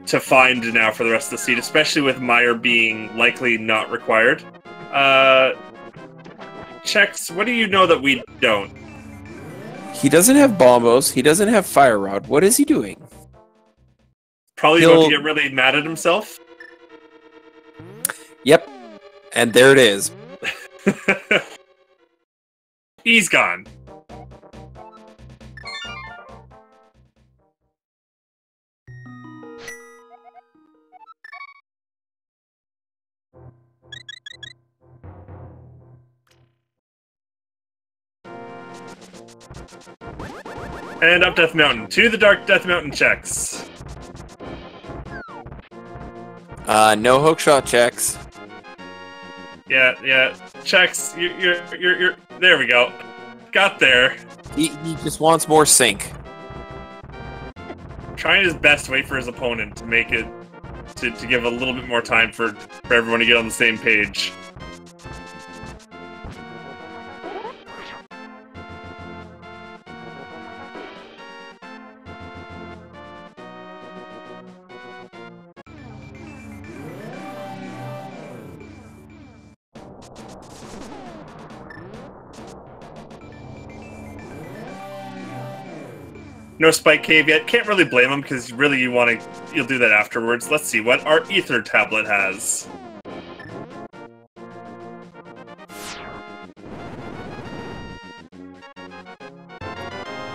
to find now for the rest of the seed, especially with Meyer being likely not required. Chex, what do you know that we don't? He doesn't have bombos. He doesn't have fire rod. What is he doing? Probably going to get really mad at himself. Yep. And there it is. He's gone. And up Death Mountain. To the Dark Death Mountain Chex. No hookshot Chex. Yeah. Chex, you're there we go. Got there. He just wants more sync. Trying his best to wait for his opponent to make it to give a little bit more time for everyone to get on the same page. No Spike Cave yet. Can't really blame him because really you'll do that afterwards. Let's see what our Ether tablet has.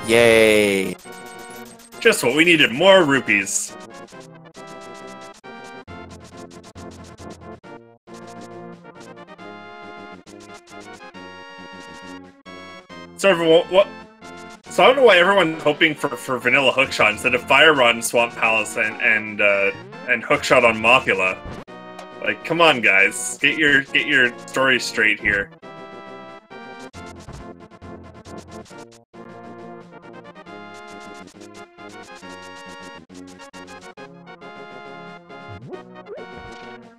Yay! Just what we needed, more rupees. So So I don't know why everyone's hoping for vanilla hookshot instead of Fire Rod and Swamp Palace and hookshot on Mothula. Like, come on, guys, get your story straight here.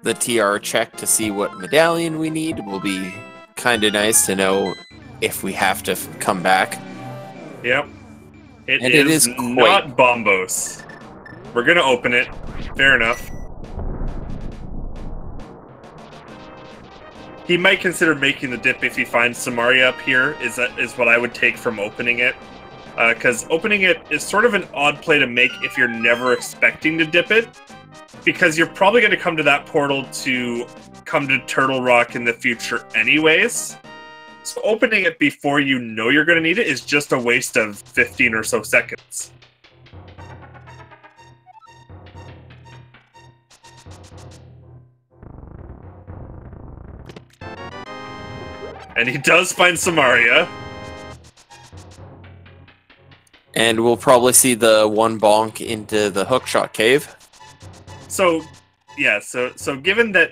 The TR check to see what medallion we need will be kind of nice to know if we have to come back. Yep. It is not Bombos. We're gonna open it. Fair enough. He might consider making the dip if he finds Samaria up here, is what I would take from opening it. Because opening it is sort of an odd play to make if you're never expecting to dip it. Because you're probably going to come to that portal to come to Turtle Rock in the future anyways. So opening it before you know you're going to need it is just a waste of 15 or so seconds. And he does find Samaria. And we'll probably see the one bonk into the hookshot cave. So, yeah, so given that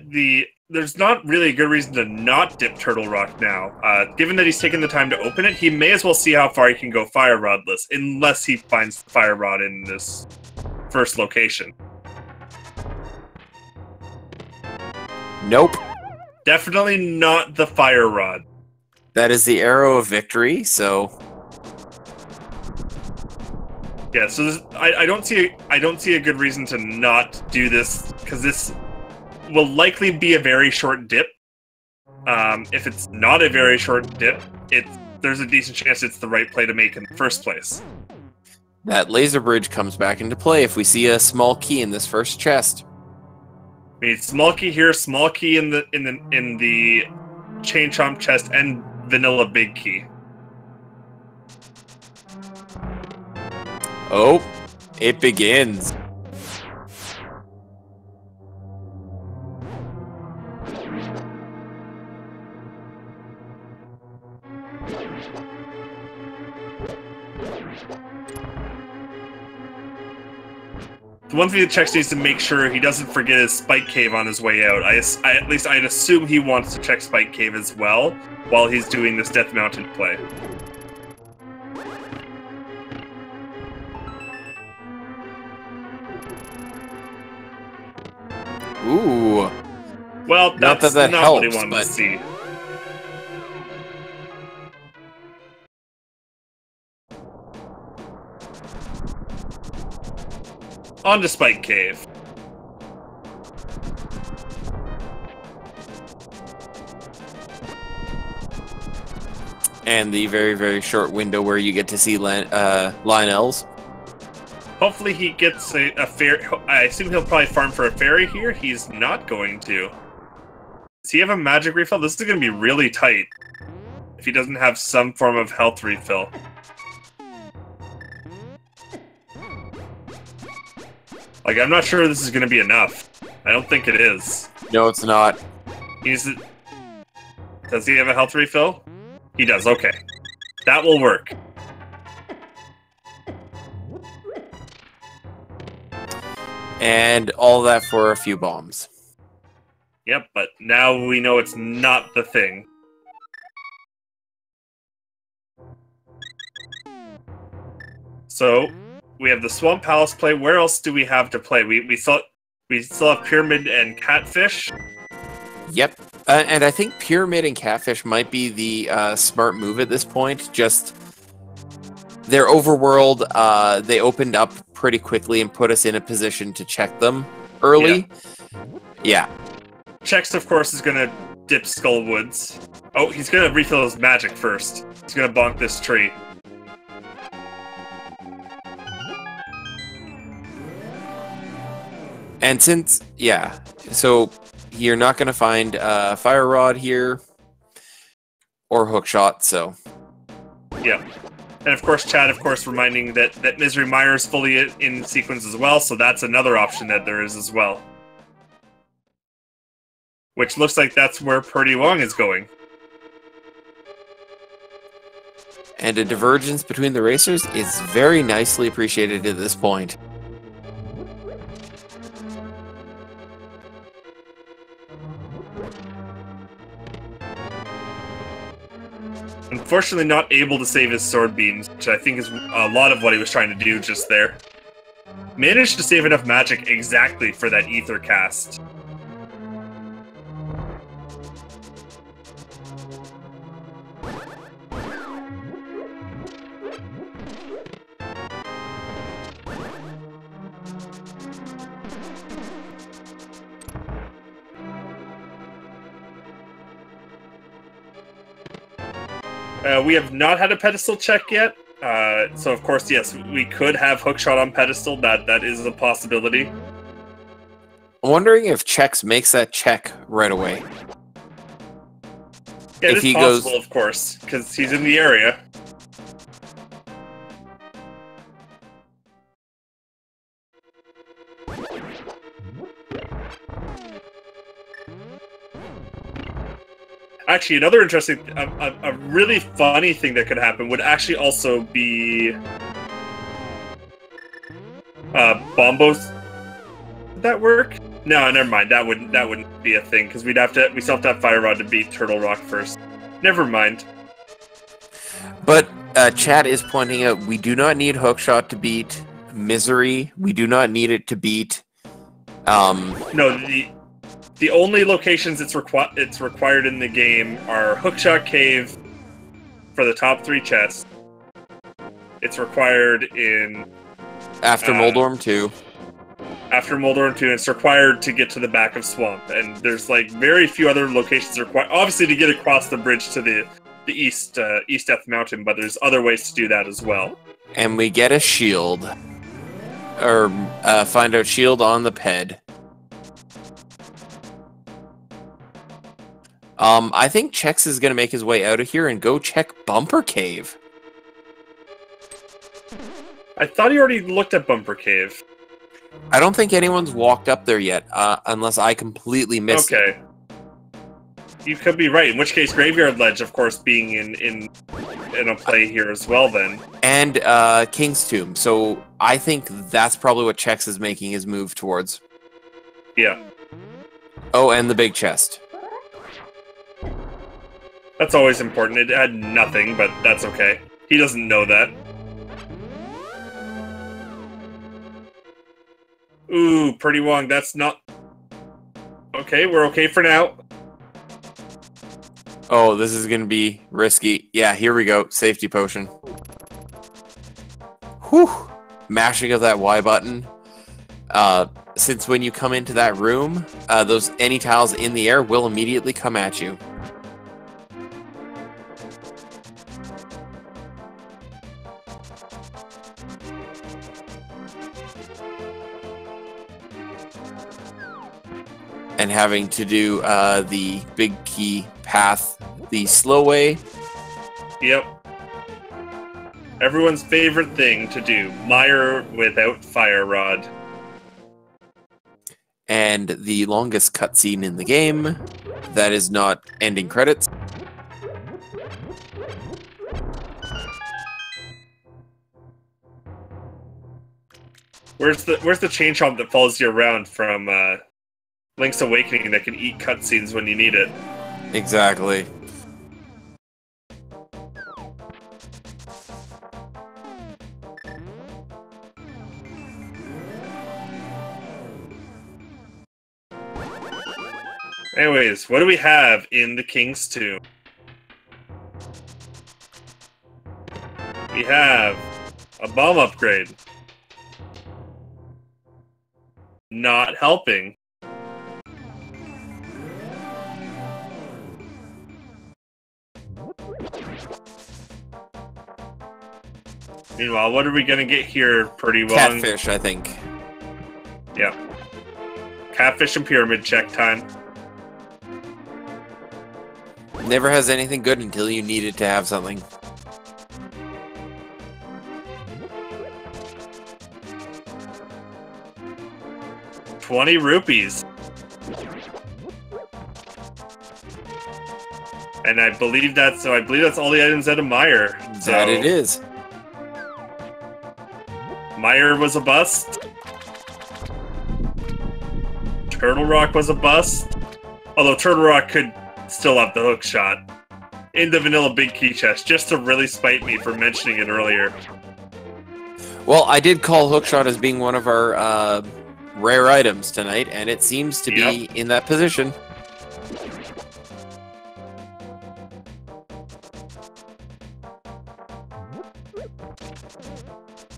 there's not really a good reason to not dip Turtle Rock now. Given that he's taken the time to open it, he may as well see how far he can go Fire Rodless, unless he finds the Fire Rod in this first location. Nope. Definitely not the Fire Rod. That is the arrow of victory, so... Yeah, so I don't see a good reason to not do this, because this will likely be a very short dip. If it's not a very short dip, there's a decent chance it's the right play to make in the first place. That laser bridge comes back into play if we see a small key in this first chest. We need small key here, small key in the Chain Chomp chest, and vanilla big key. Oh, it begins. The one thing that Chex needs to make sure he doesn't forget his Spike Cave on his way out. At least I'd assume he wants to check Spike Cave as well while he's doing this Death Mountain play. Ooh. Well, that's not helps, what he wanted to see. On to Spike Cave. And the very, very short window where you get to see Lionel's. Hopefully he gets a fairy. I assume he'll probably farm for a fairy here. He's not going to. Does he have a magic refill? This is going to be really tight if he doesn't have some form of health refill. Like, I'm not sure this is going to be enough. I don't think it is. No, it's not. Does he have a health refill? He does, okay. That will work. And all that for a few bombs. Yep, but now we know it's not the thing. So, we have the Swamp Palace play. Where else do we have to play? We still have Pyramid and Catfish. Yep. And I think Pyramid and Catfish might be the smart move at this point. Just their overworld, they opened up pretty quickly and put us in a position to check them early. Yeah. Chex, of course, is going to dip Skullwoods. Oh, he's going to refill his magic first. He's going to bonk this tree. And since, yeah, so you're not going to find Fire Rod here or Hookshot, so. Yeah. And of course, Chad, of course, reminding that Misery Mire is fully in sequence as well, so that's another option that there is as well. Which looks like that's where prdwong is going. And a divergence between the racers is very nicely appreciated at this point. Unfortunately not able to save his sword beams, which I think is a lot of what he was trying to do just there. Managed to save enough magic exactly for that ether cast. We have not had a pedestal check yet, so of course, yes, we could have Hookshot on pedestal. That is a possibility. I'm wondering if Chex makes that check right away. Yeah, If it's he possible, goes- of course, because he's in the area. Actually, another interesting, a really funny thing that could happen would actually also be Bombos. Would that work? No, never mind. That wouldn't be a thing because we still have to have Fire Rod to beat Turtle Rock first. Never mind. But Chad is pointing out we do not need Hookshot to beat Misery. We do not need it to beat. No, the only locations it's required in the game are Hookshot Cave for the top 3 chests. It's required in After Moldorm 2. After Moldorm 2, it's required to get to the back of Swamp, and there's like very few other locations required. Obviously, to get across the bridge to the east Death Mountain, but there's other ways to do that as well. And we get a shield, or find out shield on the ped. I think Chex is gonna make his way out of here and go check Bumper Cave. I thought he already looked at Bumper Cave. I don't think anyone's walked up there yet, unless I completely missed it. Okay. You could be right, in which case Graveyard Ledge, of course, being in a play here as well then. And King's Tomb, so I think that's probably what Chex is making his move towards. Yeah. Oh, and the big chest. That's always important. It had nothing, but that's okay. He doesn't know that. Ooh, prdwong, that's not... Okay, we're okay for now. Oh, this is going to be risky. Yeah, here we go. Safety potion. Whew. Mashing of that Y button. Since when you come into that room, those any tiles in the air will immediately come at you. And having to do the big key path the slow way. Yep. Everyone's favorite thing to do. Mire without Fire Rod. And the longest cutscene in the game. That is not ending credits. Where's the chain chomp that follows you around from Link's Awakening that can eat cutscenes when you need it? Exactly. Anyways, what do we have in the King's Tomb? We have a bomb upgrade. Not helping. Meanwhile, what are we gonna get here, prdwong? Catfish, I think. Yeah. Catfish and pyramid check time. Never has anything good until you need it to have something. ₹20. And I believe that's all the items out of Meyer. So That it is. Meyer was a bust. Turtle Rock was a bust. Although Turtle Rock could still have the hook shot. In the vanilla big key chest, just to really spite me for mentioning it earlier. Well, I did call hookshot as being one of our rare items tonight, and it seems to be in that position.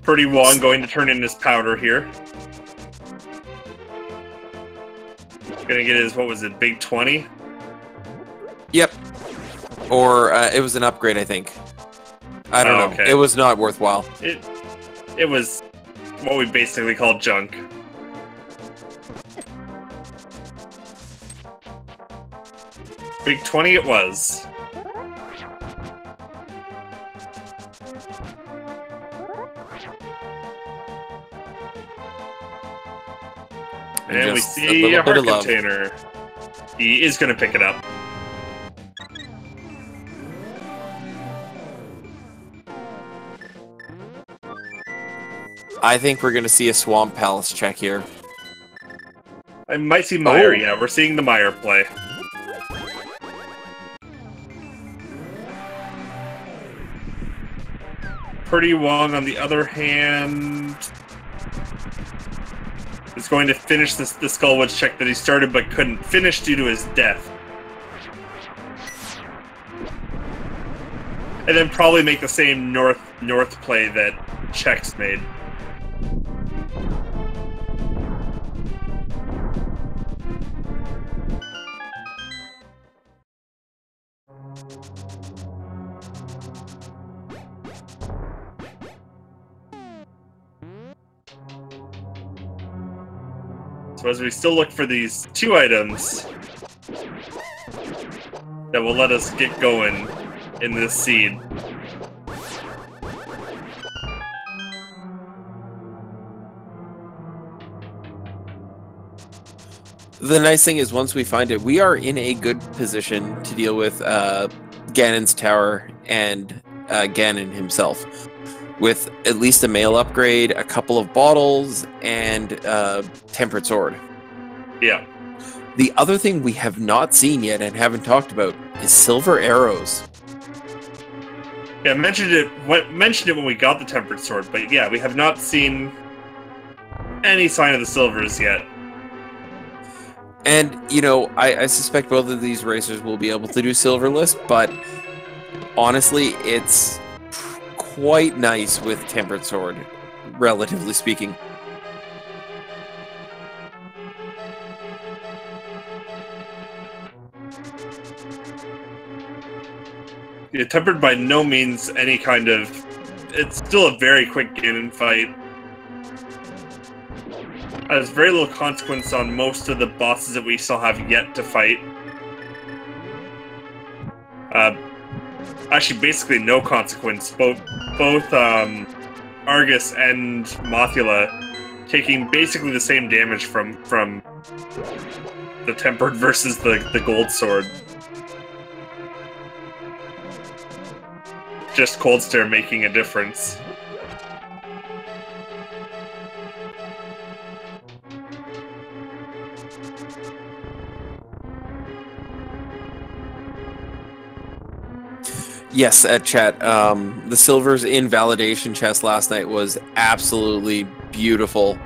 prdwong going to turn in his powder here. Gonna get his, what was it, big 20? Yep. Or it was an upgrade, I think. I don't know. Okay. It was not worthwhile. It was what we basically call junk. Big 20 it was. And we see a heart container. He is going to pick it up. I think we're going to see a Swamp Palace check here. I might see Meyer, yeah. We're seeing the Meyer play. prdwong, on the other hand, is going to finish the Skullwoods check that he started but couldn't finish due to his death. And then probably make the same north play that Chex made. So as we still look for these two items that will let us get going in this seed. The nice thing is, once we find it, we are in a good position to deal with Ganon's tower and Ganon himself. With at least a mail upgrade, a couple of bottles, and Tempered Sword. Yeah. The other thing we have not seen yet and haven't talked about is silver arrows. Yeah, I mentioned it when we got the Tempered Sword, but yeah, we have not seen any sign of the silvers yet. And, you know, I suspect both of these racers will be able to do silverless, but honestly, it's quite nice with Tempered Sword, relatively speaking. Yeah, Tempered by no means any kind of... It's still a very quick Ganon fight. Has very little consequence on most of the bosses that we still have yet to fight. Actually, basically no consequence. Both Argus and Mothula taking basically the same damage from the Tempered versus the Gold Sword. Just Cold Stare making a difference. Yes, at chat. The silvers in validation chest last night was absolutely beautiful.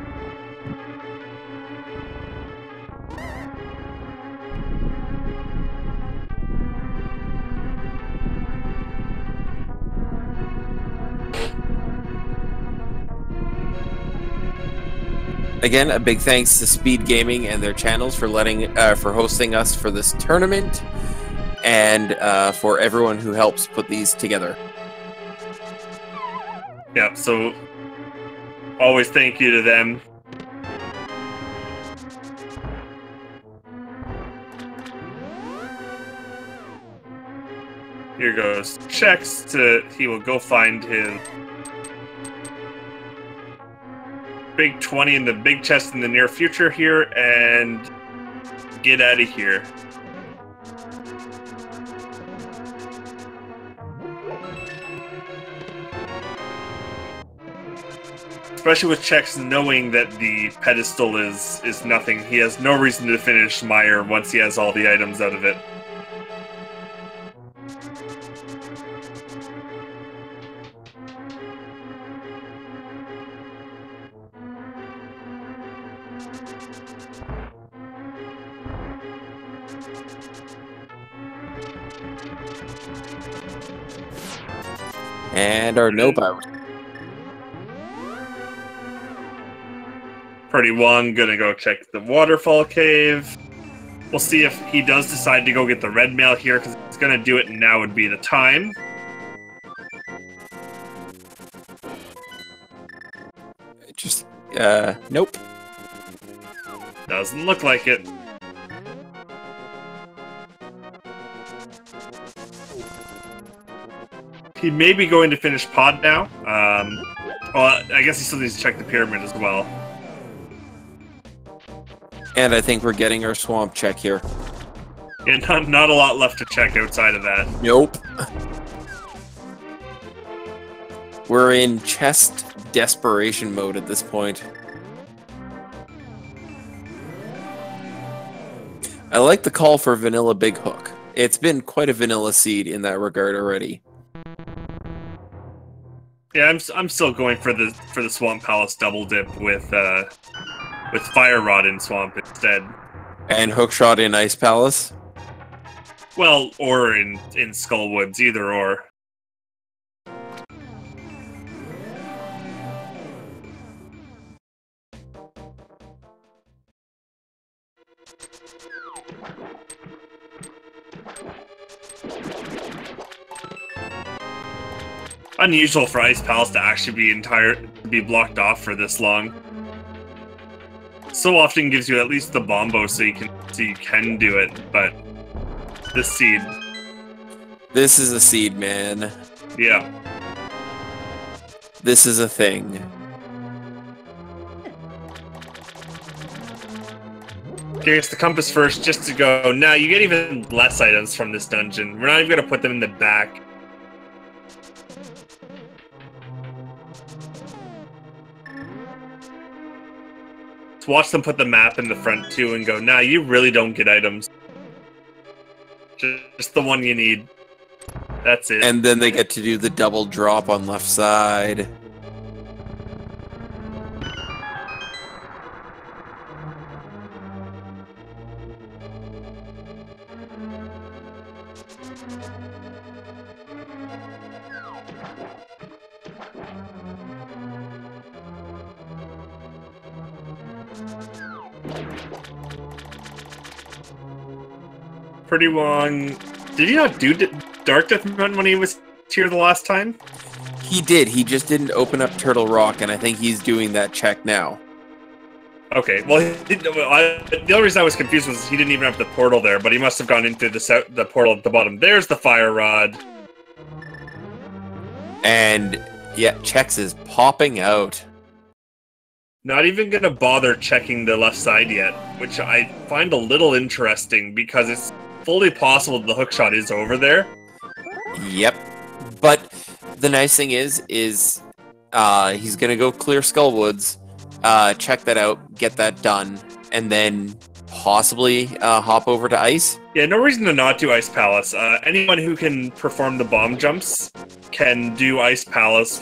Again, a big thanks to Speed Gaming and their channels for for hosting us for this tournament, and for everyone who helps put these together. Yeah, so always thank you to them. Here goes Chex he will go find his big 20 in the big chest in the near future here and get out of here. Especially with Chex knowing that the pedestal is nothing. He has no reason to finish Meyer once he has all the items out of it. And our nope out. prdwong gonna go check the waterfall cave. We'll see if he does decide to go get the red mail here, because he's gonna do it and now would be the time. Just, nope. Doesn't look like it. He may be going to finish pod now. Well, I guess he still needs to check the pyramid as well. And I think we're getting our swamp check here. Yeah, not a lot left to check outside of that. Nope. We're in chest desperation mode at this point. I like the call for vanilla big hook. It's been quite a vanilla seed in that regard already. Yeah, I'm still going for the Swamp Palace double dip with Fire Rod in Swamp instead. And hookshot in Ice Palace? Well, or in Skullwoods, either or. Unusual for Ice Palace to actually be blocked off for this long. So often gives you at least the bombo so you can do it, but this seed. This is a seed, man. Yeah. This is a thing. Here's the compass first, just to go. Now you get even less items from this dungeon. We're not even gonna put them in the back. Let's watch them put the map in the front too and go, nah, you really don't get items. Just the one you need. That's it. And then they get to do the double drop on left side. prdwong. Did he not do Dark Death Mountain when he was here the last time? He did. He just didn't open up Turtle Rock, and I think he's doing that check now. Okay, well, the only reason I was confused was he didn't even have the portal there, but he must have gone into the portal at the bottom. There's the Fire Rod. And, yeah, Chex is popping out. Not even gonna bother checking the left side yet, which I find a little interesting, because it's fully possible the hookshot is over there. Yep. But the nice thing is he's gonna go clear Skullwoods, check that out, get that done, and then possibly hop over to Ice. Yeah, no reason to not do Ice Palace. Anyone who can perform the bomb jumps can do Ice Palace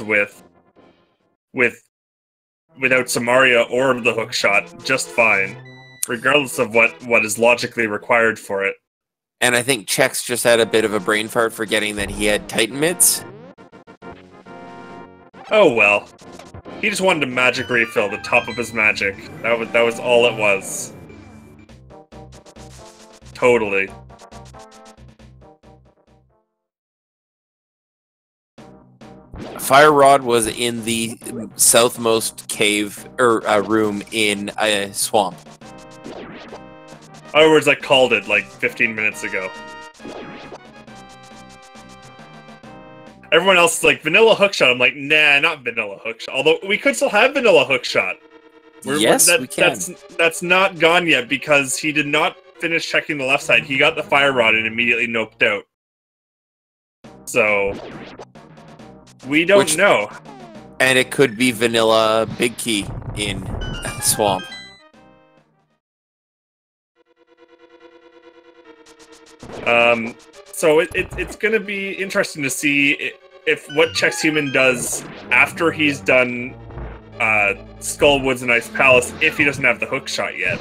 without Samaria or the hookshot just fine, regardless of what is logically required for it. And I think Chex just had a bit of a brain fart forgetting that he had Titan mitts. Oh well. He just wanted to magic refill the top of his magic. That was all it was. Totally. Fire Rod was in the southmost cave or room in a swamp. In other words, I called it like 15 minutes ago. Everyone else is like, vanilla hookshot. I'm like, nah, not vanilla hookshot. Although we could still have vanilla hookshot. We can. That's not gone yet because he did not finish checking the left side. He got the fire rod and immediately noped out. So we don't know. And it could be vanilla big key in swamp. So it's going to be interesting to see if what Chexhuman does after he's done Skullwoods and Ice Palace, if he doesn't have the hook shot yet.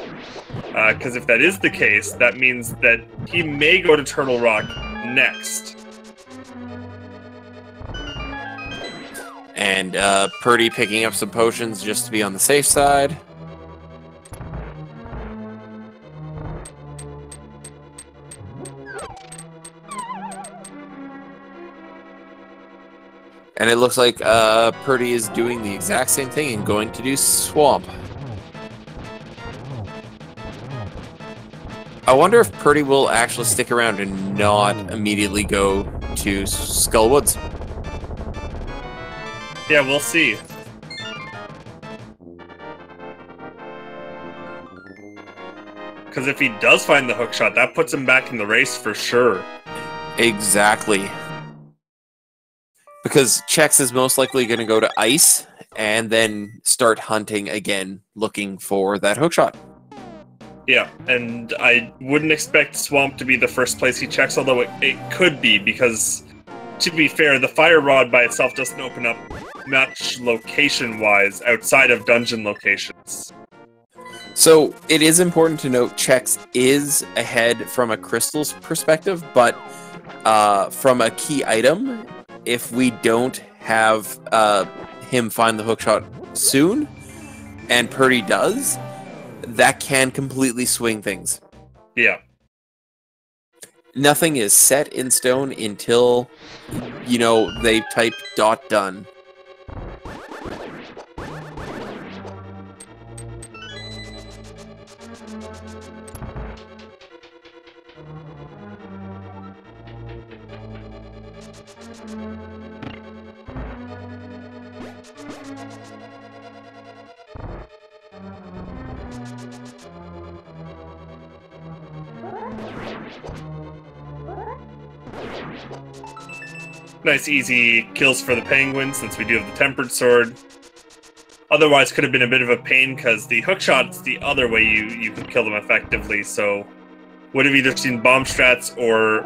Because if that is the case, that means that he may go to Turtle Rock next. And Purdy picking up some potions just to be on the safe side. And it looks like Purdy is doing the exact same thing and going to do Swamp. I wonder if Purdy will actually stick around and not immediately go to Skullwoods. Yeah, we'll see. Because if he does find the hookshot, that puts him back in the race for sure. Exactly. Because Chex is most likely going to go to Ice and then start hunting again, looking for that hookshot. Yeah, and I wouldn't expect Swamp to be the first place he checks, although it could be, because, to be fair, the fire rod by itself doesn't open up much location-wise outside of dungeon locations. So it is important to note Chex is ahead from a crystals perspective, but from a key item, if we don't have him find the hookshot soon, and Purdy does, that can completely swing things. Yeah. Nothing is set in stone until, they type .done. Nice easy kills for the penguin, since we do have the tempered sword. Otherwise, could have been a bit of a pain, because the hookshot's the other way you can kill them effectively, so would have either seen bomb strats or,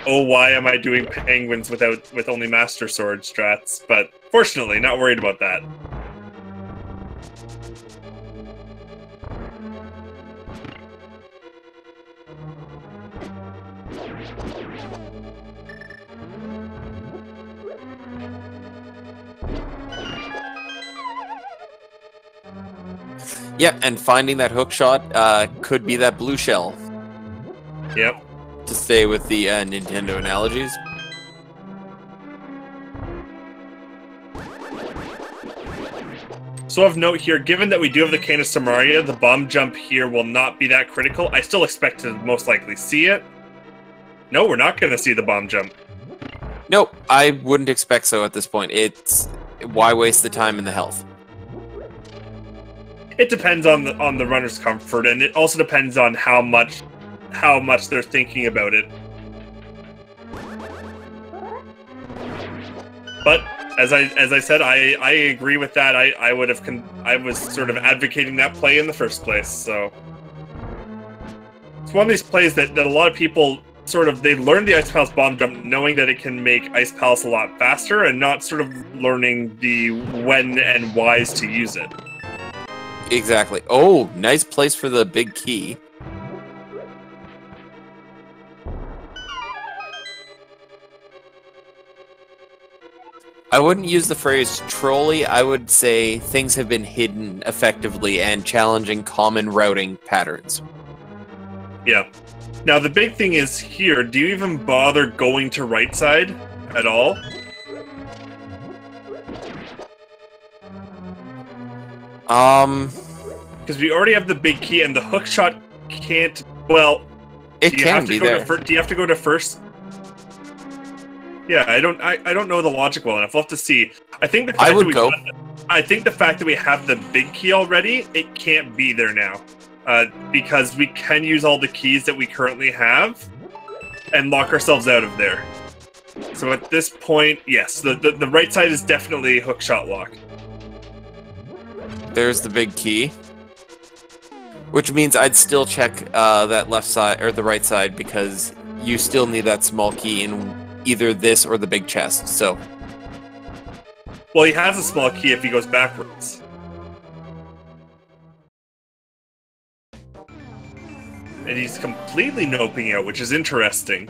oh, why am I doing penguins with only master sword strats? But fortunately, not worried about that. Yep, and finding that hookshot could be that blue shell. Yep. To stay with the Nintendo analogies. So of note here, given that we do have the Cane of Samaria, the bomb jump here will not be that critical. I still expect to most likely see it. No, we're not going to see the bomb jump. Nope, I wouldn't expect so at this point. Why waste the time and the health? It depends on the runner's comfort, and it also depends on how much they're thinking about it. But as I said, I agree with that. I was sort of advocating that play in the first place. So it's one of these plays that a lot of people they learn the Ice Palace bomb jump knowing that it can make Ice Palace a lot faster, and not sort of learning the when and whys to use it. Exactly. Oh, nice place for the big key. I wouldn't use the phrase trolly. I would say things have been hidden effectively and challenging common routing patterns. Yeah. Now, the big thing is here, do you even bother going to right side at all? Because we already have the big key, and the hookshot can't. Well, it can be there. Do you have to go to first? Yeah, I don't know the logic well enough. We'll have to see. I think the fact I would that go. I think the fact that we have the big key already, it can't be there now, because we can use all the keys that we currently have and lock ourselves out of there. So at this point, yes, the right side is definitely hookshot lock. There's the big key. Which means I'd still check that left side or the right side because you still need that small key in either this or the big chest. So, well, he has a small key if he goes backwards. And he's completely noping out, which is interesting.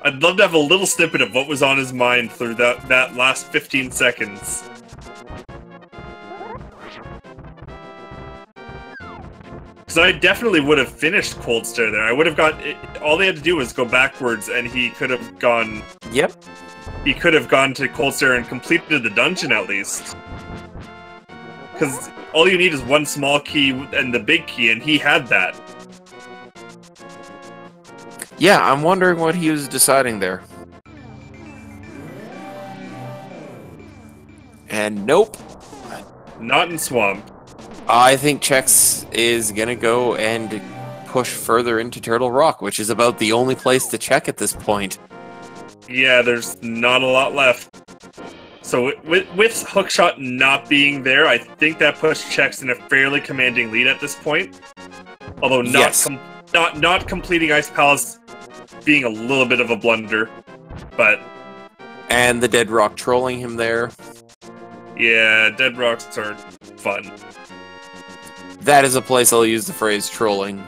I'd love to have a little snippet of what was on his mind through that last 15 seconds. Because I definitely would have finished Cold Stare there. I would have got... all they had to do was go backwards, and he could have gone... Yep. He could have gone to Cold Stare and completed the dungeon, at least. Because all you need is one small key and the big key, and he had that. Yeah, I'm wondering what he was deciding there. And nope. Not in Swamp. I think Chex is gonna go and push further into Turtle Rock, which is about the only place to check at this point. Yeah, there's not a lot left. So with Hookshot not being there, I think that puts Chex in a fairly commanding lead at this point. Although not completing Ice Palace being a little bit of a blunder, but... And the Dead Rock trolling him there. Yeah, Dead Rocks are fun. That is a place I'll use the phrase trolling.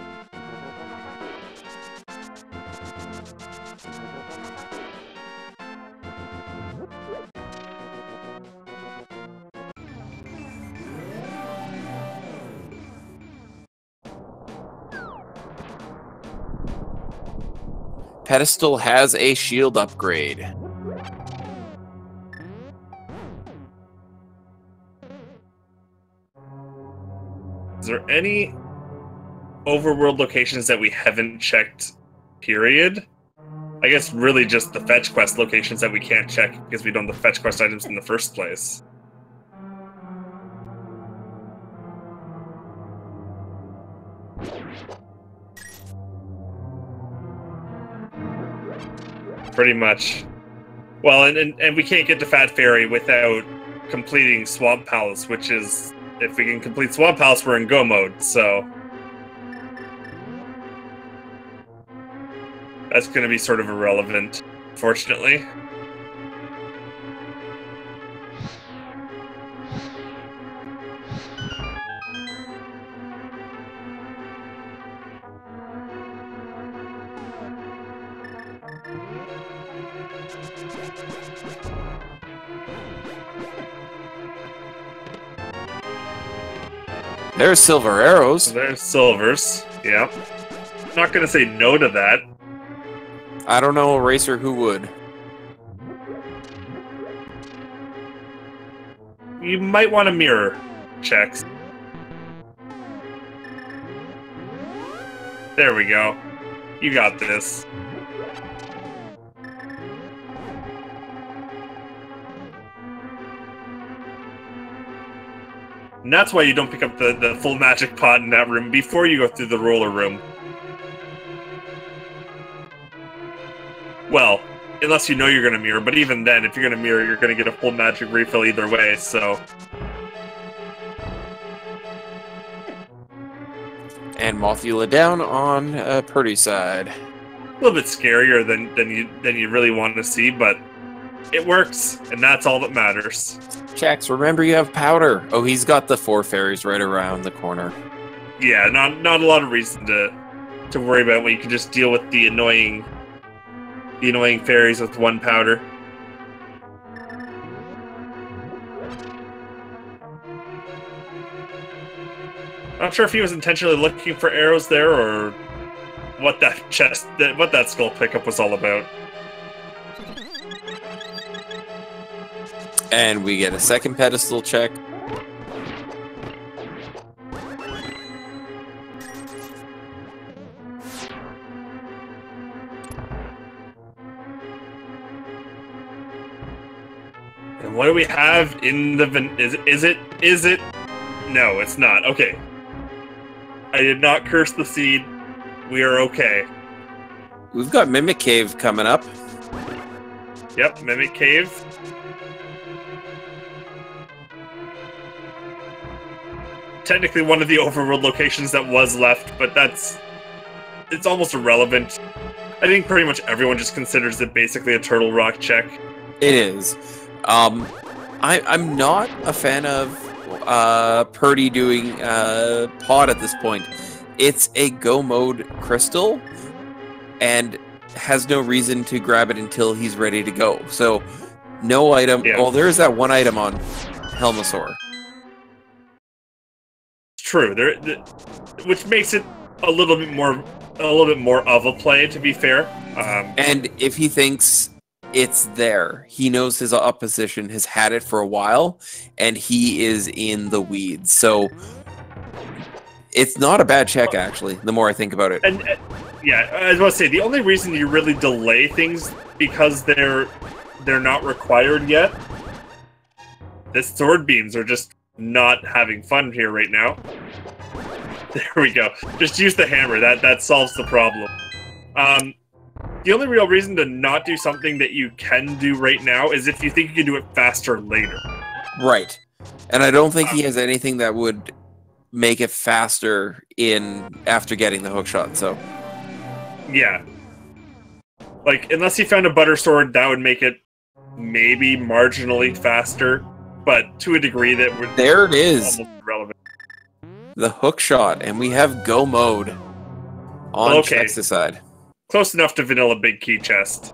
Pedestal has a shield upgrade. Is there any overworld locations that we haven't checked, period? I guess really just the fetch quest locations that we can't check because we don't have the fetch quest items in the first place. Pretty much. Well, and we can't get to Fat Fairy without completing Swamp Palace, which is... if we can complete Swamp Palace, we're in go mode, so... that's going to be sort of irrelevant, fortunately. There's silver arrows. There's silvers, yeah. Not going to say no to that. I don't know a racer who would. You might want to mirror checks. There we go. You got this. And that's why you don't pick up the full magic pot in that room before you go through the roller room. Well, unless you know you're going to mirror, but even then, if you're going to mirror, you're going to get a full magic refill either way, so... And Mothula down on Purdy's side. A little bit scarier than you really want to see, but it works, and that's all that matters. Chex, remember you have powder. Oh, he's got the 4 fairies right around the corner. Yeah, not a lot of reason to worry about when you can just deal with the annoying fairies with 1 powder. Not sure if he was intentionally looking for arrows there or what that skull pickup was all about. And we get a second pedestal check. What do we have in the is it? No, it's not. Okay. I did not curse the seed. We are okay. We've got Mimic Cave coming up. Yep, Mimic Cave. Technically one of the overworld locations that was left, but it's almost irrelevant. I think pretty much everyone just considers it basically a Turtle Rock check. It is. I'm not a fan of Purdy doing pod at this point. It's a go mode crystal and has no reason to grab it until he's ready to go. So no item. Yeah. Well, there is that one item on Helmasaur. True. Which makes it a little bit more of a play, to be fair. And if he thinks it's there, he knows his opposition has had it for a while, and he is in the weeds. So it's not a bad check, actually, the more I think about it. And yeah, I was about to say, the only reason you really delay things because they're not required yet. The sword beams are just not having fun here right now. There we go. Just use the hammer. That solves the problem. The only real reason to not do something that you can do right now is if you think you can do it faster later. Right. And I don't think he has anything that would make it faster after getting the hook shot, so. Yeah. Like, unless he found a butter sword, that would make it maybe marginally faster, but to a degree that would there it is. Almost irrelevant. The hook shot, and we have go mode on Chex's side. Close enough to vanilla big key chest.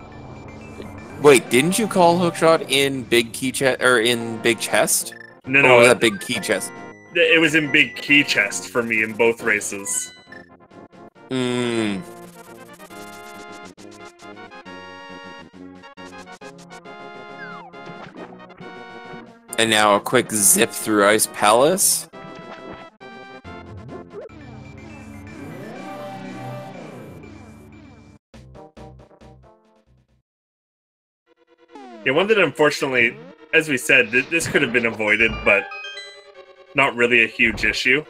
Wait, didn't you call hook shot in big key chest or in big chest? No, was that big key chest? It was in big key chest for me in both races. Hmm. And now a quick zip through Ice Palace. Yeah, one that unfortunately, as we said, this could have been avoided, but not really a huge issue.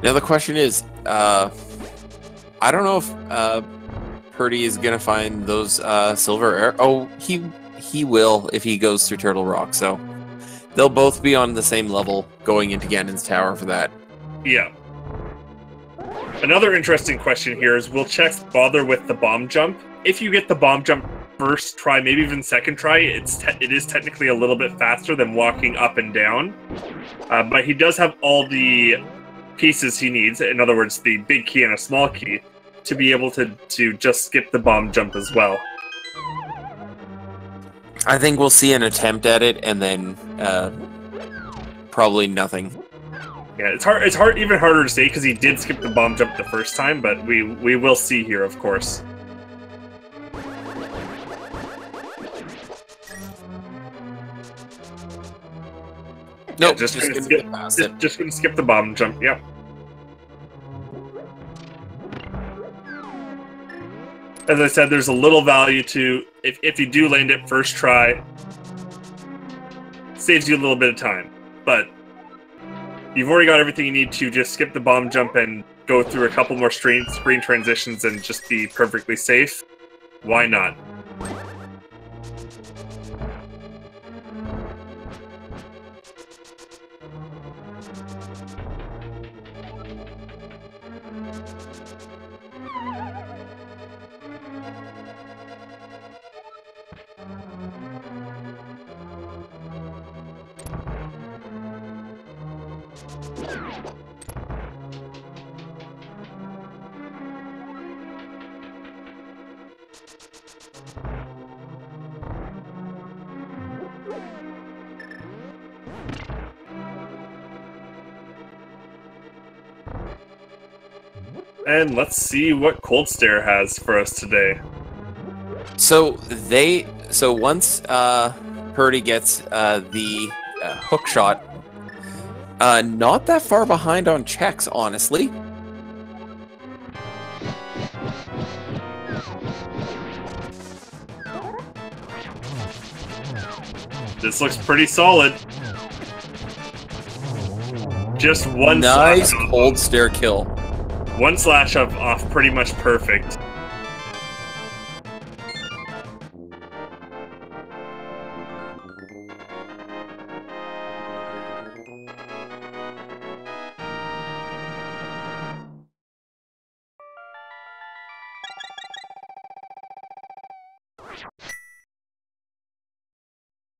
Now the question is, I don't know if Purdy is gonna find those silver air. Oh, he will if he goes through Turtle Rock. So they'll both be on the same level going into Ganon's Tower for that. Yeah. Another interesting question here is, will Chex bother with the bomb jump? If you get the bomb jump first try, maybe even second try, it is technically a little bit faster than walking up and down. But he does have all the pieces he needs, in other words, the big key and a small key, to be able to just skip the bomb jump as well. I think we'll see an attempt at it, and then probably nothing. Yeah, it's hard, even harder to say because he did skip the bomb jump the first time, but we will see here, of course. Nope, yeah, just gonna skip the bomb jump. Yep. As I said, there's a little value to if you do land it first try, saves you a little bit of time, but you've already got everything you need to just skip the bomb jump and go through a couple more screen transitions and just be perfectly safe. Why not? And let's see what Cold Stare has for us today. So once Purdy gets the hook shot, not that far behind on Chex, honestly. This looks pretty solid. Just one nice slash cold stare kill. One slash off pretty much perfect.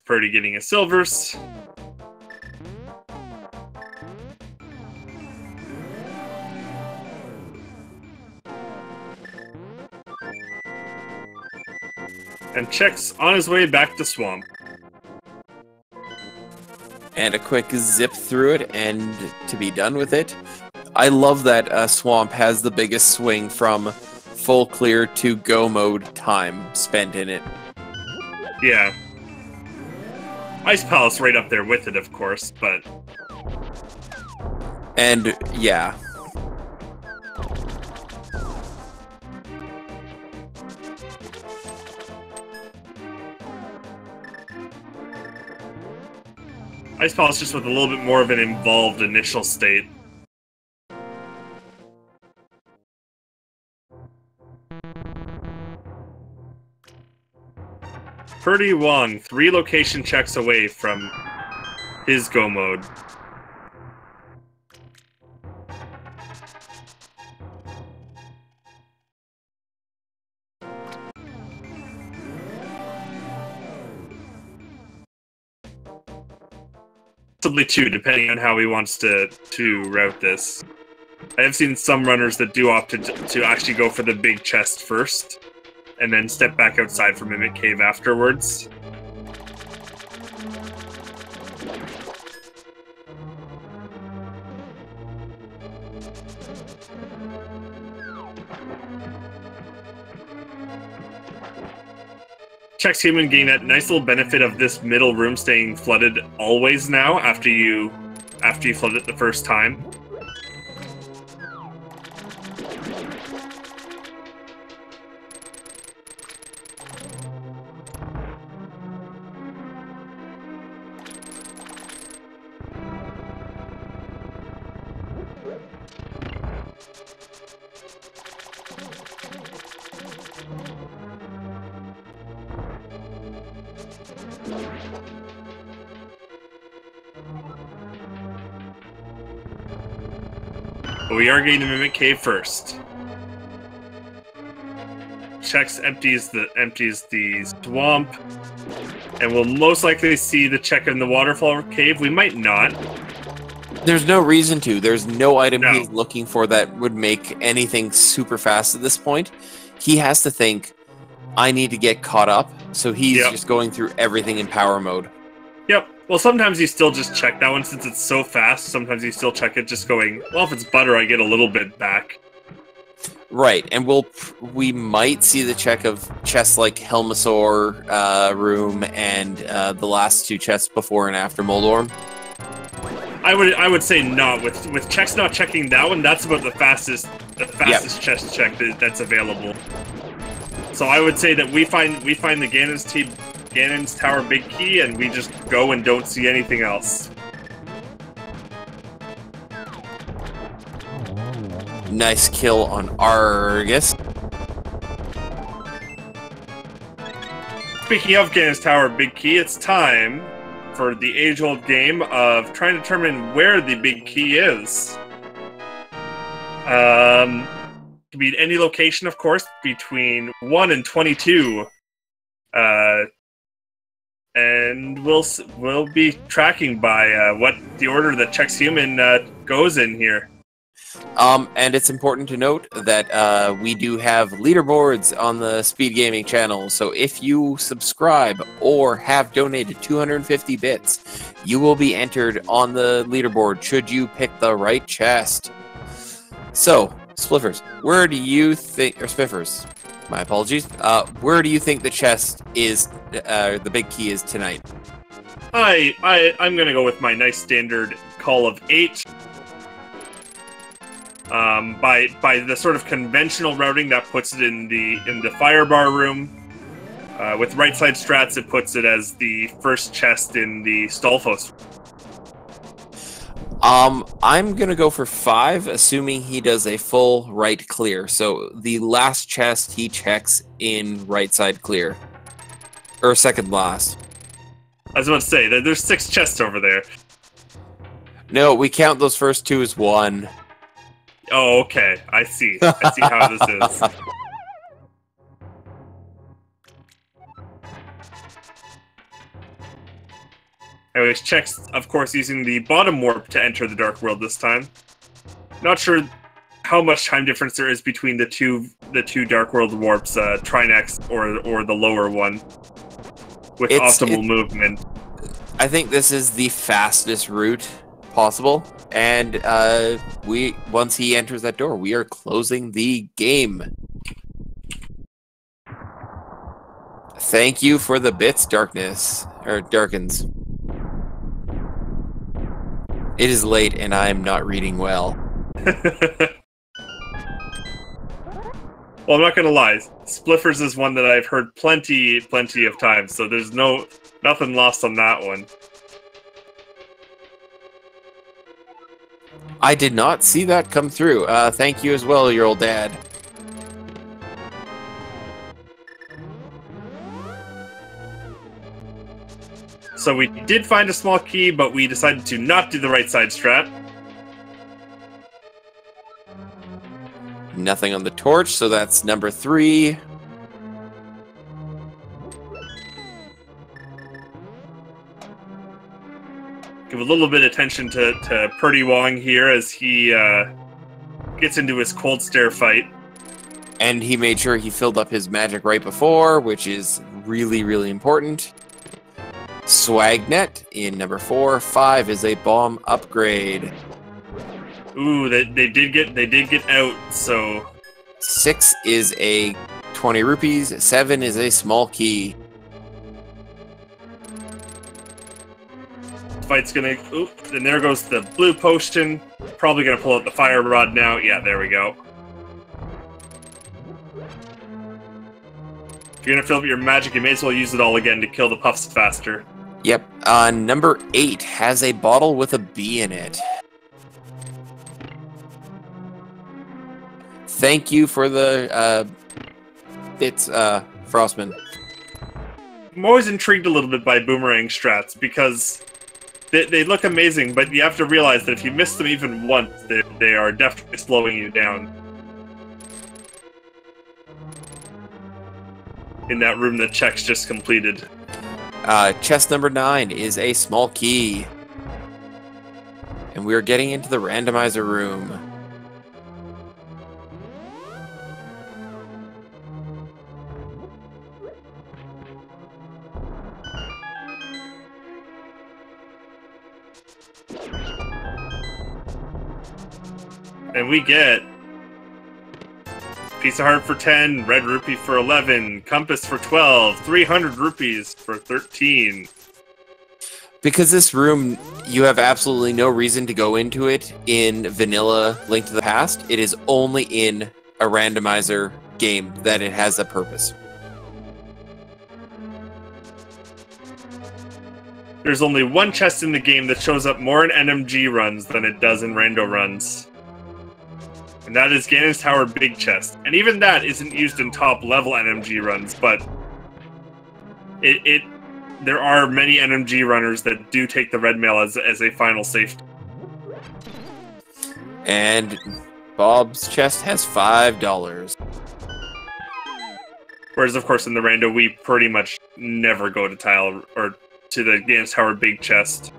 Purdy getting his silvers. And Chex on his way back to Swamp. And a quick zip through it, and to be done with it. I love that Swamp has the biggest swing from full clear to go mode time spent in it. Yeah. Ice Palace right up there with it, of course, but... And, yeah. Ice Palace just with a little bit more of an involved initial state. prdwong, 3 location checks away from his go mode. Possibly 2, depending on how he wants to route this. I have seen some runners that do opt to actually go for the big chest first, and then step back outside for Mimic Cave afterwards. Chexhuman gain that nice little benefit of this middle room staying flooded always now after you flood it the first time. But we are getting the Mimic Cave first. Chex empties the swamp, and we'll most likely see the check in the waterfall cave. We might not. There's no reason to. There's no item he's looking for that would make anything super fast at this point. He has to think, I need to get caught up, so he's just going through everything in power mode. Yep. Well, sometimes you still just check that one since it's so fast. Sometimes you still check it just going, well, if it's butter, I get a little bit back. Right, and we might see the check of chests like Helmasaur room and the last 2 chests before and after Moldorm. I would say not. With Chex not checking that one, that's about the fastest chest check that's available. So I would say that we find the Ganon's Tower big key, and we just go and don't see anything else. Nice kill on Argus. Speaking of Ganon's Tower big key, it's time for the age-old game of trying to determine where the big key is. Could be any location, of course, between 1 and 22. And we'll be tracking by what the order that Chexhuman goes in here. And it's important to note that we do have leaderboards on the Speed Gaming channel, so if you subscribe or have donated 250 bits, you will be entered on the leaderboard should you pick the right chest. So, Spliffers, where do you think, or Spiffers, my apologies, where do you think the chest is, the big key is tonight? I'm gonna go with my nice standard call of 8. By the sort of conventional routing that puts it in the Firebar room. With right side strats, it puts it as the first chest in the Stolfos. I'm gonna go for 5, assuming he does a full right clear. So the last chest he checks in right side clear. Or second last. I was about to say, there's 6 chests over there. No, we count those first 2 as 1. Oh, okay. I see. I see how this is. Anyways, checks, of course, using the bottom warp to enter the Dark World this time. Not sure how much time difference there is between the two Dark World warps, Trinex or the lower one, with optimal movement. I think this is the fastest route possible, and once he enters that door, we are closing the game. Thank you for the bits, Darkens. It is late, and I am not reading well. Well, I'm not gonna lie. Spliffers is one that I've heard plenty of times, so there's nothing lost on that one. I did not see that come through. Thank you as well, your old dad. So we did find a small key, but we decided to not do the right side strat. Nothing on the torch, so that's number 3. Give a little bit of attention to prdwong here as he gets into his cold stare fight. And he made sure he filled up his magic right before, which is really, really important. Swagnet in number 4. 5 is a bomb upgrade. Ooh, they did get out, so 6 is a 20 rupees. 7 is a small key. Fight's gonna... Oop, and there goes the blue potion. Probably gonna pull out the fire rod now. Yeah, there we go. If you're gonna fill up your magic, you may as well use it all again to kill the puffs faster. Yep. Number 8 has a bottle with a bee in it. Thank you for the bits, Frostman. I'm always intrigued a little bit by boomerang strats because they look amazing, but you have to realize that if you miss them even once, they are definitely slowing you down. In that room that Chex just completed. Chest number 9 is a small key. And we are getting into the randomizer room. And we get piece of heart for 10, red rupee for 11, compass for 12, 300 rupees for 13. Because this room, you have absolutely no reason to go into it in vanilla Link to the Past. It is only in a randomizer game that it has a purpose. There's only one chest in the game that shows up more in NMG runs than it does in rando runs. And that is Ganon's Tower Big Chest. And even that isn't used in top-level NMG runs, but there are many NMG runners that do take the red mail as a final safety. And Bob's chest has $5. Whereas, of course, in the rando, we pretty much never go to tile or to the Ganon's Tower Big Chest.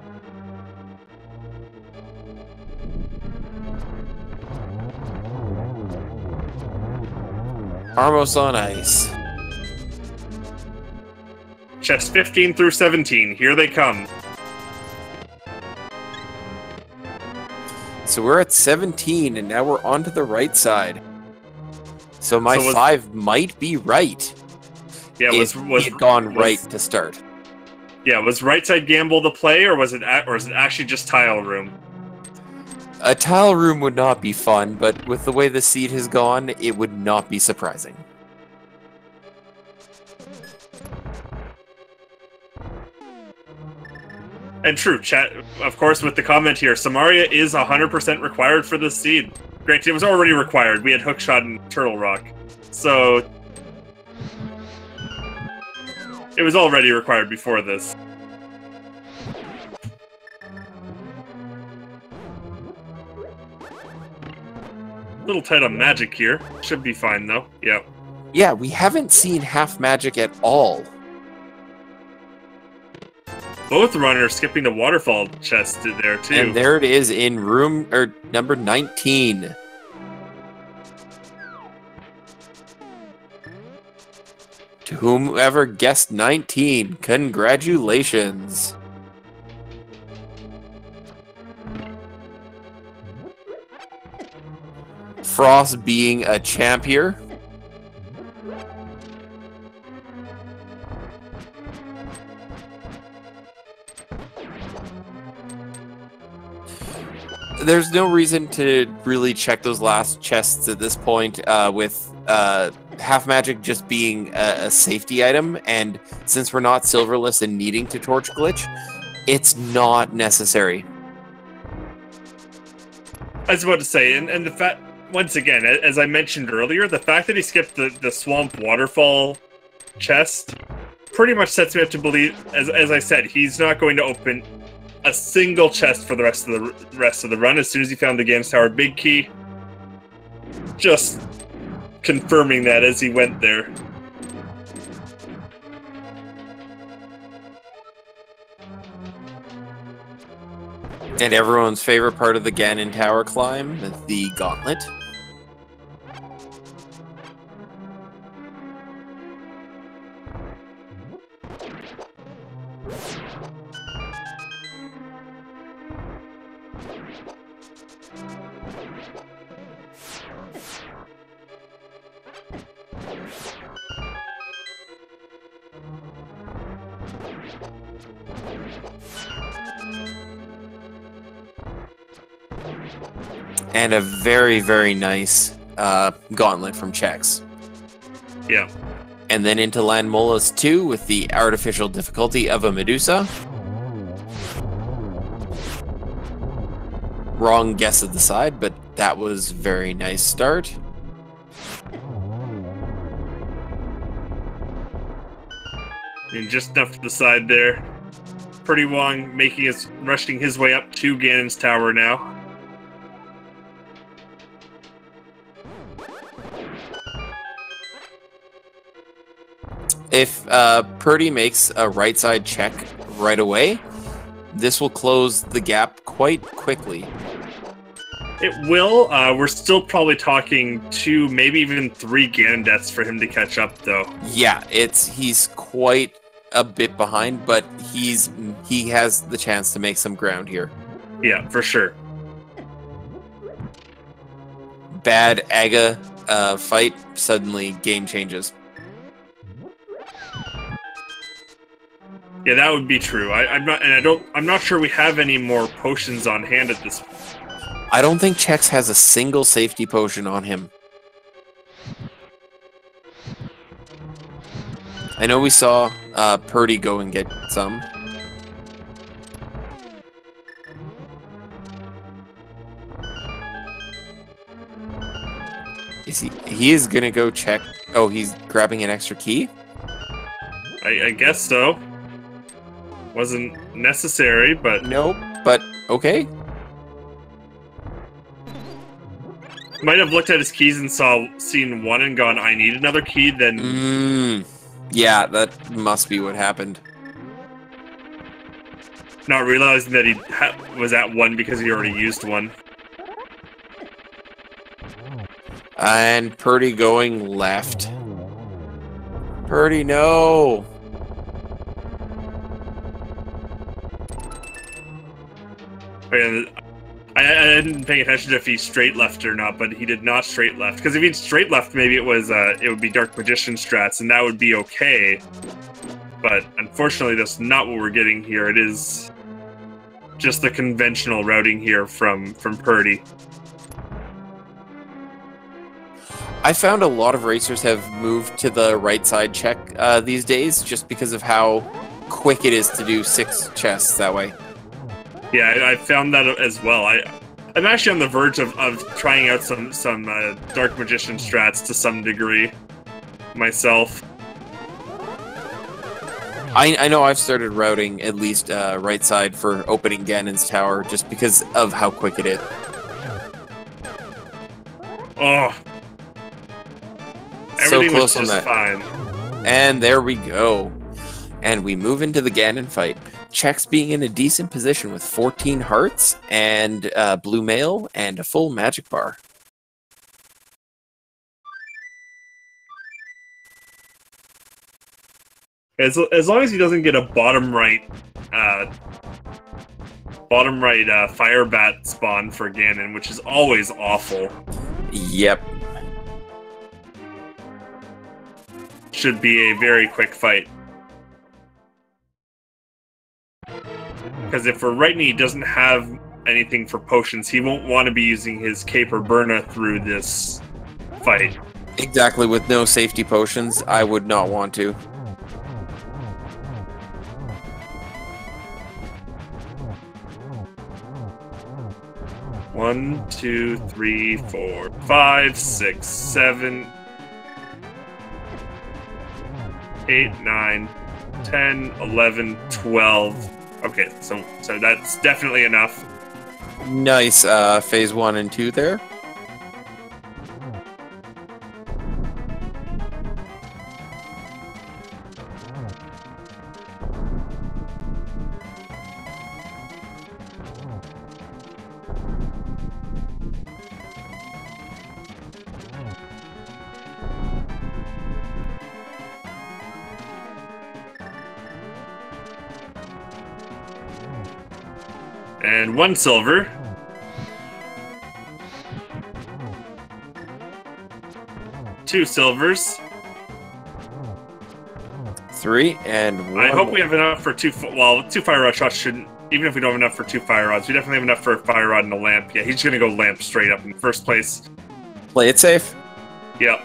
Armos on ice. Chest 15 through 17, here they come. So we're at 17, and now we're on to the right side. So my 5 might be right. Yeah, was gone right to start. Yeah, was right side gamble the play, or is it actually just tile room? A tile room would not be fun, but with the way the seed has gone, it would not be surprising. And true, chat, of course, with the comment here, Samaria is 100% required for this seed. Granted, it was already required. We had Hookshot and Turtle Rock. So, it was already required before this. Little tight on magic here. Should be fine, though. Yeah. Yeah, we haven't seen half magic at all. Both runners skipping the waterfall chest there, too. And there it is in room, or number 19. To whomever guessed 19, congratulations. Frost being a champ here. There's no reason to really check those last chests at this point, with half magic just being a safety item, and since we're not silverless and needing to torch glitch, it's not necessary. I was about to say, and the fact, once again, as I mentioned earlier, the fact that he skipped the swamp waterfall chest pretty much sets me up to believe, as I said, he's not going to open a single chest for the rest of the run. As soon as he found the Games Tower big key, just confirming that as he went there. And everyone's favorite part of the Ganon Tower climb, the gauntlet. And a very, very nice gauntlet from Chex. Yeah. And then into Land Molas 2 with the artificial difficulty of a Medusa. Wrong guess at the side, but that was very nice start. And just enough to the side there. prdwong rushing his way up to Ganon's tower now. If Purdy makes a right side check right away, this will close the gap quite quickly. It will. We're still probably talking 2, maybe even 3 Ganon deaths for him to catch up, though. Yeah, he's quite a bit behind, but he has the chance to make some ground here. Yeah, for sure. Bad Aga fight, suddenly game changes. Yeah, that would be true. I'm not sure we have any more potions on hand at this point. I don't think Chex has a single safety potion on him. I know we saw Purdy go and get some. He is gonna go check. Oh, he's grabbing an extra key? I guess so. Wasn't necessary, but... Nope, but okay. Might have looked at his keys and seen 1 and gone, I need another key, then... Yeah, that must be what happened. Not realizing that he was at 1 because he already used 1. And Purdy going left. Purdy, no! I didn't pay attention to if he straight left or not, but he did not straight left. Because if he'd straight left, maybe it would be Dark Magician strats, and that would be okay. But unfortunately, that's not what we're getting here. It is just the conventional routing here from Purdy. I found a lot of racers have moved to the right side check these days, just because of how quick it is to do 6 chests that way. Yeah, I found that as well. I'm actually on the verge of trying out some Dark Magician strats to some degree myself. I know I've started routing at least right side for opening Ganon's tower just because of how quick it is. Oh. So Everything close was just on that. fine. And there we go. And we move into the Ganon fight. Chex being in a decent position with 14 hearts and blue mail and a full magic bar. As long as he doesn't get a bottom right fire bat spawn for Ganon, which is always awful. Yep. Should be a very quick fight. Because if for right now he doesn't have anything for potions, he won't want to be using his Cape or Burna through this fight. Exactly, with no safety potions, I would not want to. One, 2, 3, 4, 5, 6, 7, 8, 9, 10, 11, 12. Okay, so that's definitely enough. Nice phase 1 and 2 there. And 1 silver. Two silvers. 3 and 1. I hope we have enough for 2. Well, 2 fire rod shots shouldn't. Even if we don't have enough for 2 fire rods, we definitely have enough for a fire rod and a lamp. Yeah, he's gonna go lamp straight up in first place. Play it safe. Yep.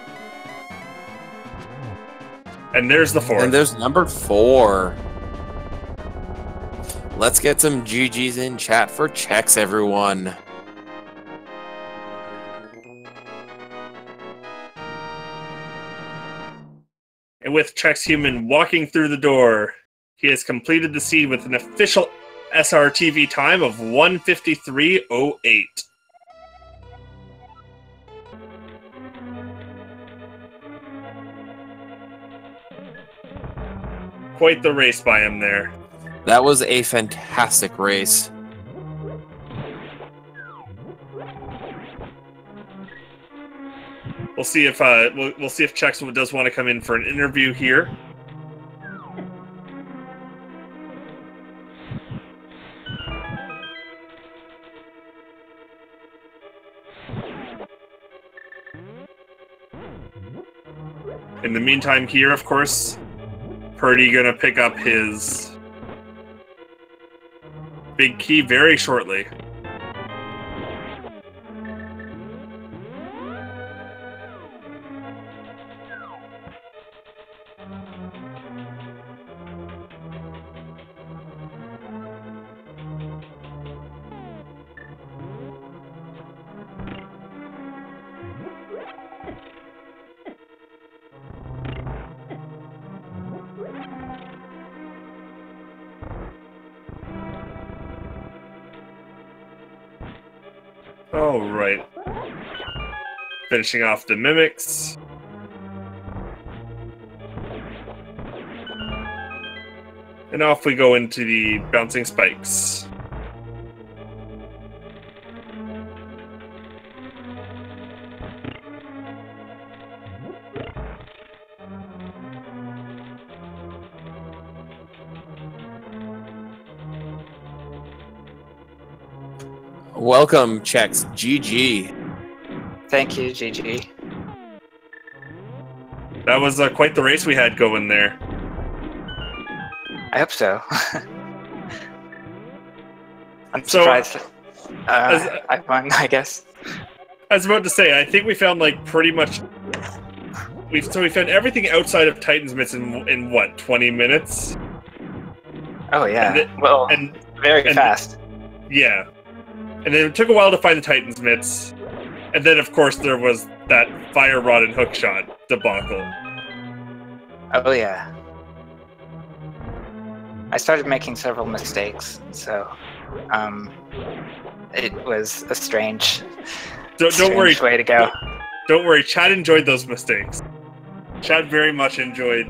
And there's the 4th. And there's number 4. Let's get some GGs in chat for Chex, everyone. And with Chexhuman walking through the door, he has completed the seed with an official SRTV time of 1:53:08. Quite the race by him there. That was a fantastic race. We'll see if we'll see if Chex does want to come in for an interview here. In the meantime, here, of course, Purdy gonna pick up his big key very shortly. All right. Finishing off the mimics. And off we go into the bouncing spikes. Welcome, Chex. GG. Thank you, GG. That was quite the race we had going there. I hope so. I'm So, surprised. I won, I guess. I was about to say, I think we found like pretty much. We found everything outside of Titan's Mitts in what, 20 minutes? Oh yeah. And well, and very and- fast. Yeah. And then it took a while to find the Titan's mitts. And then, of course, there was that fire rod and hookshot debacle. Oh yeah. I started making several mistakes, so it was a strange, Don't worry. way to go. Don't worry. Chad enjoyed those mistakes. Chad very much enjoyed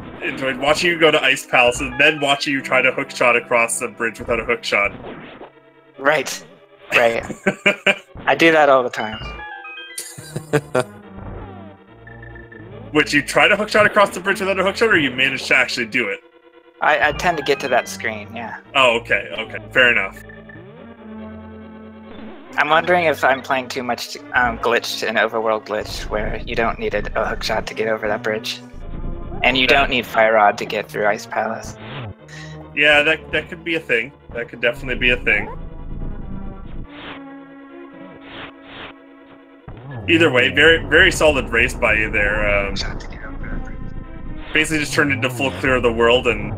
watching you go to Ice Palace and then watching you try to hookshot across the bridge without a hookshot. Right. I do that all the time. Which, you try to hookshot across the bridge without a hookshot, or you managed to actually do it? I tend to get to that screen, yeah. Oh, okay, fair enough. I'm wondering if I'm playing too much glitched and overworld glitch, where you don't need a hookshot to get over that bridge. And you don't need Fire Rod to get through Ice Palace. Yeah, that could be a thing. That could definitely be a thing. Either way, very, very solid race by you there. Basically just turned into full clear of the world and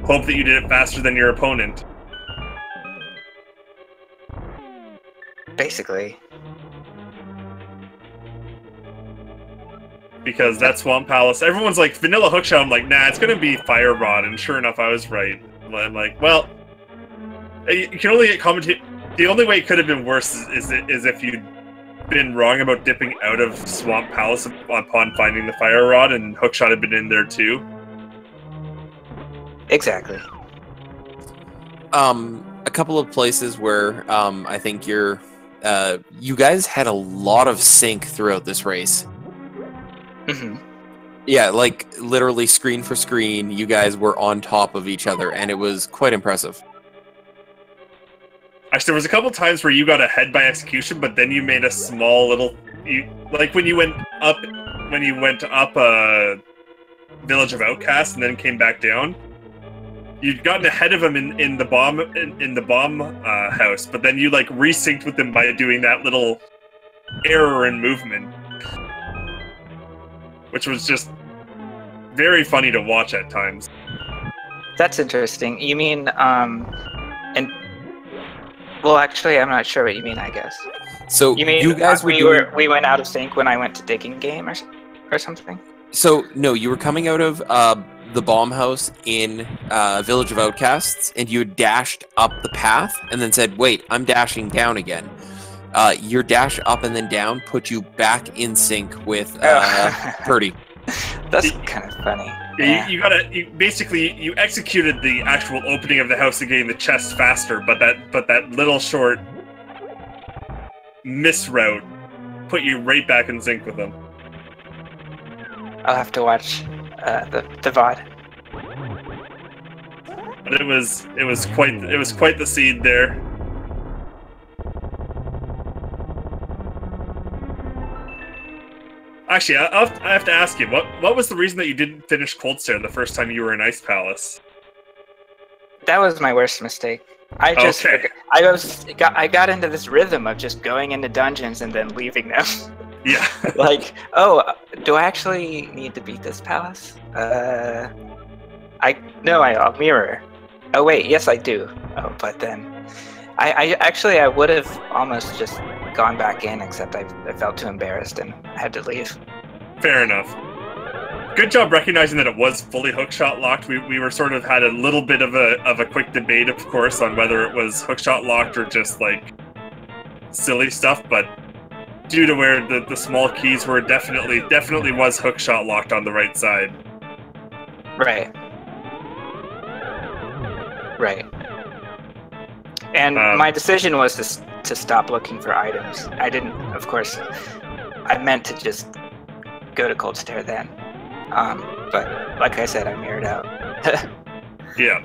hope that you did it faster than your opponent. Basically. Because that Swamp Palace, everyone's like, vanilla hookshot, I'm like, nah, it's gonna be Fire Rod, and sure enough, I was right. I'm like, well, you can only get commentate. The only way it could have been worse is if you'd been wrong about dipping out of Swamp Palace upon finding the Fire Rod, and hookshot had been in there too. Exactly. A couple of places where I think you guys had a lot of sync throughout this race. Mm-hmm. Yeah, like literally screen for screen, you guys were on top of each other, and it was quite impressive. Actually, there was a couple times where you got ahead by execution, but then you made a small little, like when you went up Village of Outcasts and then came back down. You'd gotten ahead of him in the bomb house, but then you like resynced with them by doing that little error in movement, which was just very funny to watch at times. That's interesting. You mean, well, actually, I'm not sure what you mean, I guess. So you mean you guys we went out of sync when I went to digging game or something? So no, you were coming out of the bomb house in Village of Outcasts, and you had dashed up the path, and then said, "Wait, I'm dashing down again." Your dash up and then down put you back in sync with Purdy. That's kind of funny. Yeah. You basically executed the actual opening of the house and getting the chest faster, but that little short miss route put you right back in sync with them. I'll have to watch the VOD. But it was quite the scene there. Actually, I have to ask you, what was the reason that you didn't finish Cold Stare the first time you were in Ice Palace? That was my worst mistake. I got into this rhythm of just going into dungeons and then leaving them. Yeah. Like, oh, do I actually need to beat this palace? I'll mirror. Oh wait, yes I do. Oh, but then I would have almost just gone back in, except I felt too embarrassed and had to leave. Fair enough. Good job recognizing that it was fully hookshot locked. We were sort of had a little bit of a quick debate, of course, on whether it was hookshot locked or just like silly stuff, but due to where the small keys were, definitely was hookshot locked on the right side. Right. And my decision was to stop looking for items. I didn't, of course, I meant to just go to Cold Stare then. But like I said, I mirrored out. Yeah,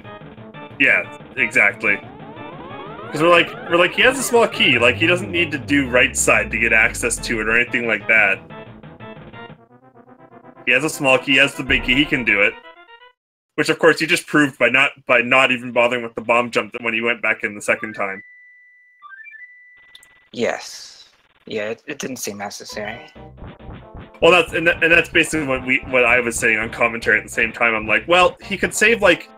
exactly. Because we're like, he has a small key, like he doesn't need to do right side to get access to it or anything like that. He has a small key, he has the big key, he can do it. Which of course you just proved by not even bothering with the bomb jump when you went back in the second time. Yes. Yeah, it didn't seem necessary. Well, that's basically what I was saying on commentary at the same time. I'm like, well, he could save like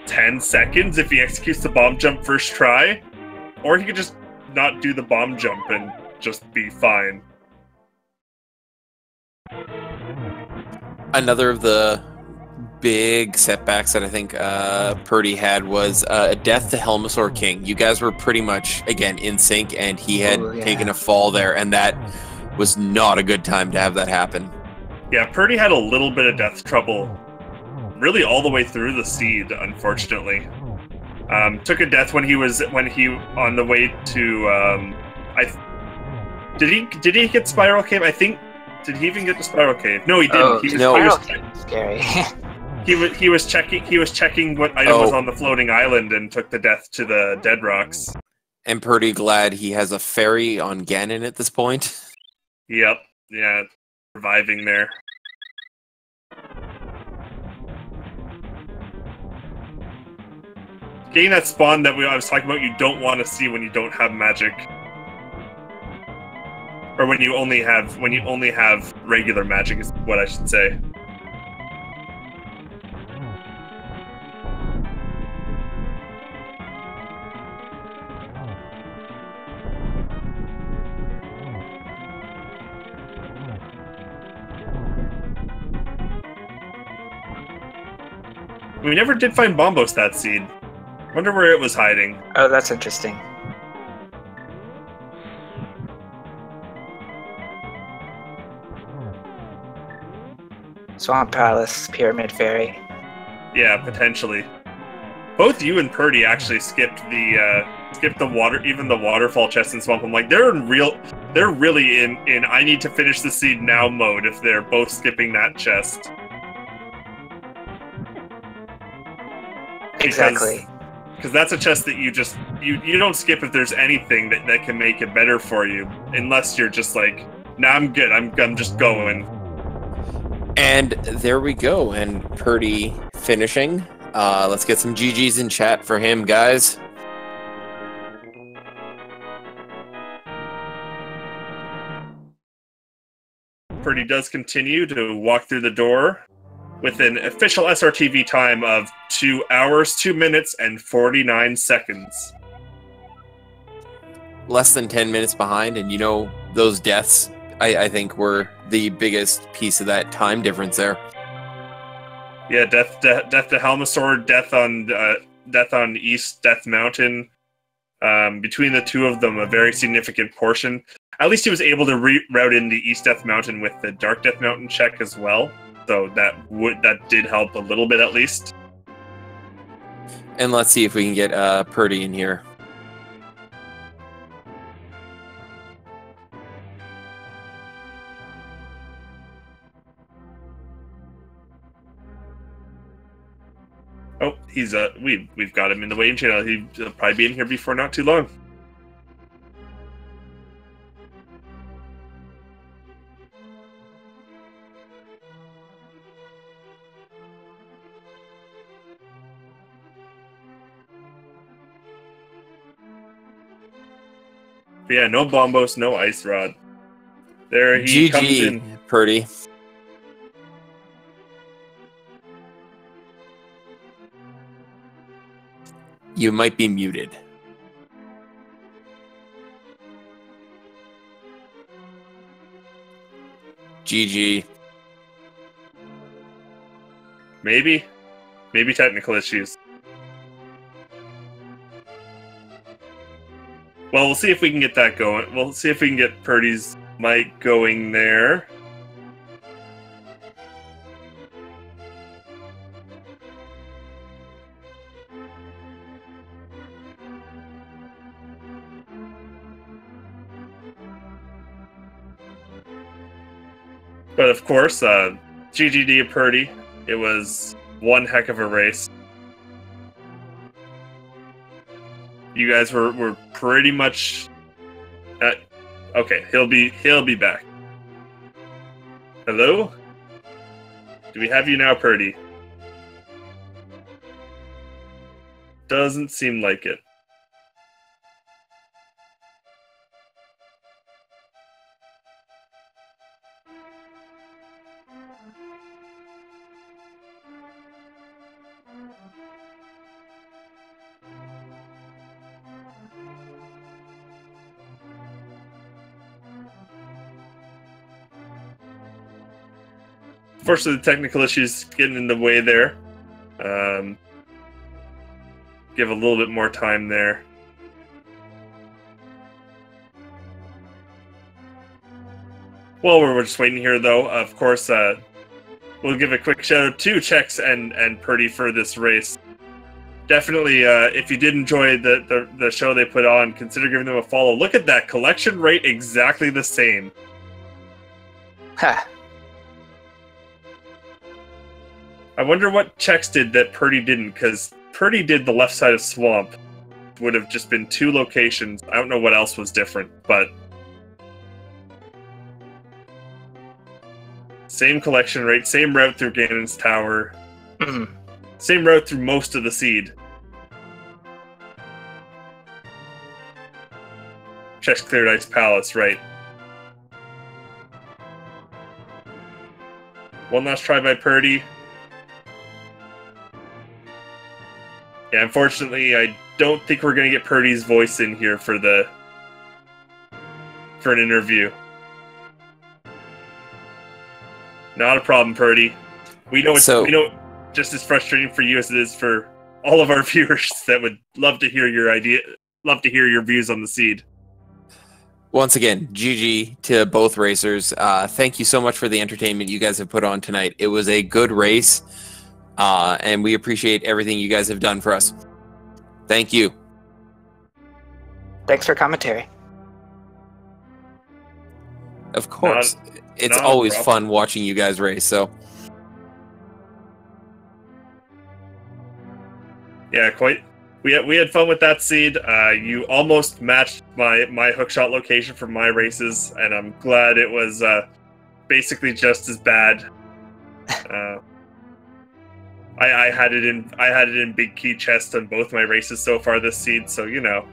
10 seconds if he executes the bomb jump first try, Or he could just not do the bomb jump and just be fine. Another of the big setbacks that I think Purdy had was a death to Helmasaur King. You guys were pretty much, again, in sync, and he had taken a fall there, and that was not a good time to have that happen. Yeah, Purdy had a little bit of death trouble really all the way through the seed, unfortunately. Took a death when he on the way to did he get Spiral Cave? I think. Did he even get the Spiral Cave? No, he didn't. Oh, He was scary. he was checking what item was on the floating island and took the death to the dead rocks. I'm pretty glad he has a ferry on Ganon at this point. Yep. Yeah. Surviving there. Getting that spawn that I was talking about, you don't want to see when you don't have magic, or when you only have regular magic is what I should say. We never did find Bombos that seed. Wonder where it was hiding. Oh, that's interesting. Swamp Palace, Pyramid Fairy. Yeah, potentially. Both you and Purdy actually skipped the water, even the waterfall chest in Swamp. I'm like, they're really in I need to finish the seed now mode if they're both skipping that chest. Exactly. Because that's a chest that you don't skip if there's anything that can make it better for you, unless you're just like, nah, I'm good. I'm just going. And there we go. And Purdy finishing. Let's get some GGs in chat for him, guys. Purdy does continue to walk through the door with an official SRTV time of 2 hours, 2 minutes, and 49 seconds. Less than 10 minutes behind, and those deaths, I think, were the biggest piece of that time difference there. Yeah, death to Helmasaur, death on East Death Mountain. Between the two of them, a very significant portion. At least he was able to route in the East Death Mountain with the Dark Death Mountain check as well. So that did help a little bit at least. And let's see if we can get Purdy in here. Oh, he's we've got him in the waiting channel. He'll probably be in here before not too long. But yeah, no Bombos, no Ice Rod. There he comes in. Purdy. You might be muted. GG. Maybe technical issues. Well, we'll see if we can get that going. We'll see if we can get Purdy's mic going there. But of course, GGD of Purdy. It was one heck of a race. You guys were pretty much okay. He'll be back. Hello? Do we have you now, Purdy? Doesn't seem like it. Unfortunately, the technical issues getting in the way there. Give a little bit more time there. Well, we're just waiting here, though. Of course, we'll give a quick shout out to Chex and Purdy for this race. Definitely, if you did enjoy the show they put on, consider giving them a follow. Look at that collection rate, exactly the same. Ha. I wonder what Chex did that Purdy didn't, because Purdy did the left side of Swamp. Would have just been 2 locations. I don't know what else was different, but same collection rate, same route through Ganon's Tower, same route through most of the seed. Chex cleared Ice Palace, right. One last try by Purdy. Yeah, unfortunately, I don't think we're going to get Purdy's voice in here for an interview. Not a problem, Purdy. We know just as frustrating for you as it is for all of our viewers that would love to hear your views on the seed. Once again, GG to both racers. Thank you so much for the entertainment you guys have put on tonight. It was a good race, and we appreciate everything you guys have done for us. Thank you. Thanks for commentary. Of course. It's always fun watching you guys race, so. Yeah, quite. We had fun with that seed. You almost matched my hookshot location for my races, and I'm glad it was basically just as bad. I had it in big key chest on both my races so far this seed, so you know.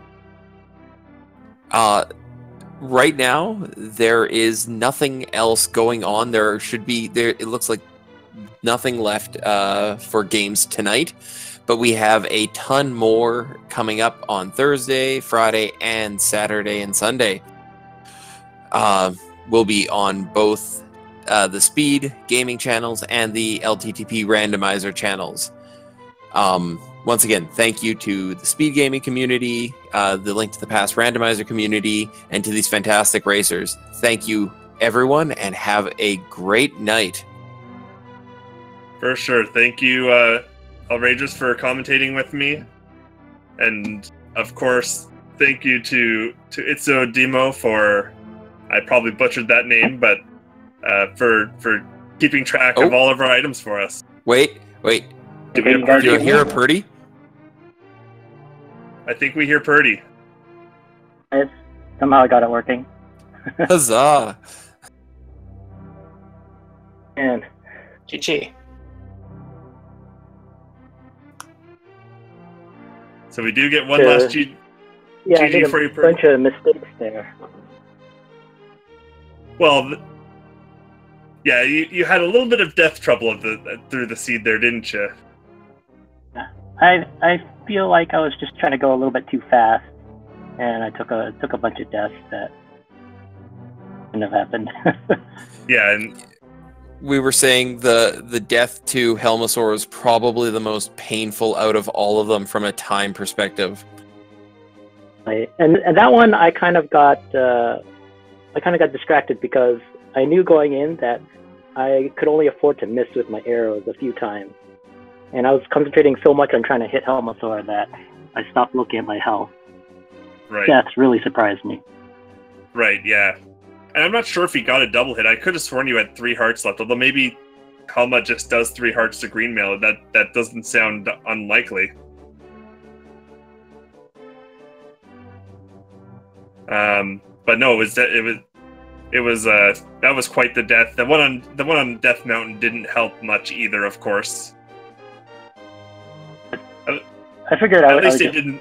Right now, there is nothing else going on. It looks like nothing left for games tonight. But we have a ton more coming up on Thursday, Friday, and Saturday and Sunday. We'll be on both the Speed Gaming channels and the LTTP Randomizer channels. Once again, thank you to the Speed Gaming community, the Link to the Past Randomizer community, and to these fantastic racers. Thank you, everyone, and have a great night. For sure. Thank you, Outrageous, for commentating with me, and of course, thank you to Itzo Demo for, I probably butchered that name, but for keeping track of all of our items for us. Wait. Do you hear a Purdy? I think we hear Purdy. Somehow I got it working. Huzzah! And GG. So we do get one last GG for you, Purdy. A bunch of mistakes there. Well, yeah, you had a little bit of death trouble through the seed there, didn't you? I feel like I was just trying to go a little bit too fast, and I took a bunch of deaths that shouldn't have happened. Yeah, and we were saying the death to Helmasaur is probably the most painful out of all of them from a time perspective. Right. And that one I kind of got distracted because I knew going in that I could only afford to miss with my arrows a few times. And I was concentrating so much on trying to hit Helmasaur that I stopped looking at my health. Right. That's really surprised me. Right, yeah. And I'm not sure if he got a double hit. I could have sworn you had 3 hearts left, although maybe Helma just does 3 hearts to green mail. That doesn't sound unlikely. But no, that was quite the death. The one on Death Mountain didn't help much either, of course. I figured at least it didn't.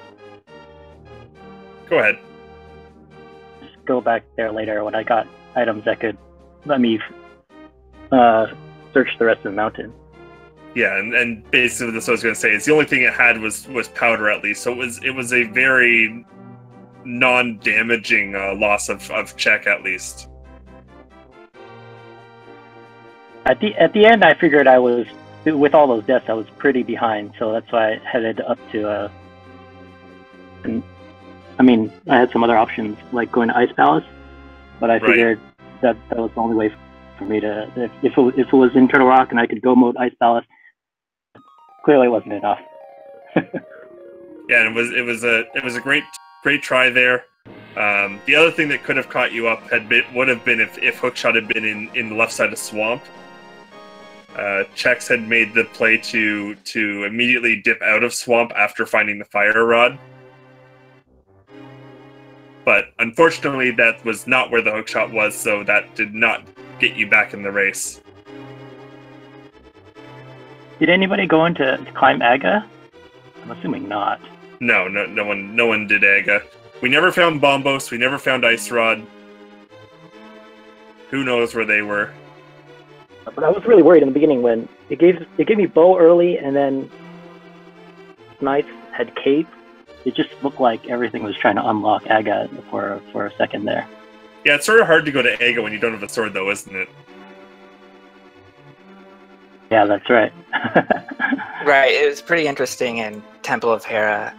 Go ahead. Just go back there later when I got items that could let me search the rest of the mountain. Yeah, and basically that's what I was going to say. Is the only thing it had was powder, at least. So it was a very non-damaging loss of check, at least. At the end, I figured I was, with all those deaths, I was pretty behind, so that's why I headed up to I mean, I had some other options, like going to Ice Palace, but I figured that was the only way for me to, if it was in Turtle Rock and I could go mode Ice Palace, clearly wasn't enough. Yeah, and it was a great try there. The other thing that could have caught you up would have been if Hookshot had been in the left side of Swamp. Chex had made the play to immediately dip out of Swamp after finding the fire rod. But unfortunately, that was not where the hookshot was, so that did not get you back in the race. Did anybody go in to climb Aga? I'm assuming not. No one did Aga. We never found Bombos, we never found Ice Rod. Who knows where they were. But I was really worried in the beginning when it gave me bow early, and then Knights had cape. It just looked like everything was trying to unlock Aga for a second there. Yeah, it's sort of hard to go to Aga when you don't have a sword, though, isn't it? Yeah, that's right. Right, it was pretty interesting in Temple of Hera,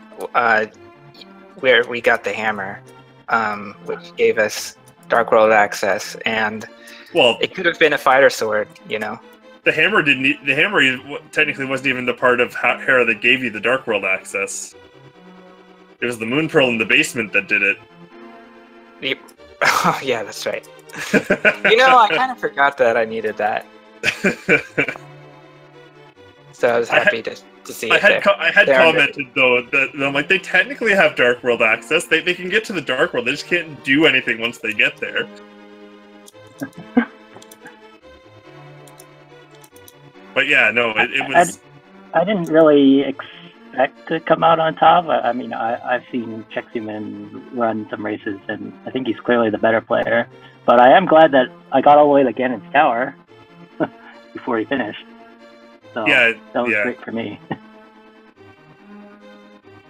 where we got the hammer, which gave us Dark World access, and it could have been a fighter sword, you know. The hammer technically wasn't even the part of Hera that gave you the Dark World access. It was the Moon Pearl in the basement that did it. Yep. Oh, yeah, that's right. You know, I kind of forgot that I needed that. So I was happy to see it there. I had commented, though, that I'm like, they technically have Dark World access. They can get to the Dark World. They just can't do anything once they get there. But yeah, no, it was... I didn't really expect to come out on top. I mean, I've seen Chexhuman run some races, and I think he's clearly the better player. But I am glad that I got all the way to Ganon's Tower before he finished. So yeah, that was great for me.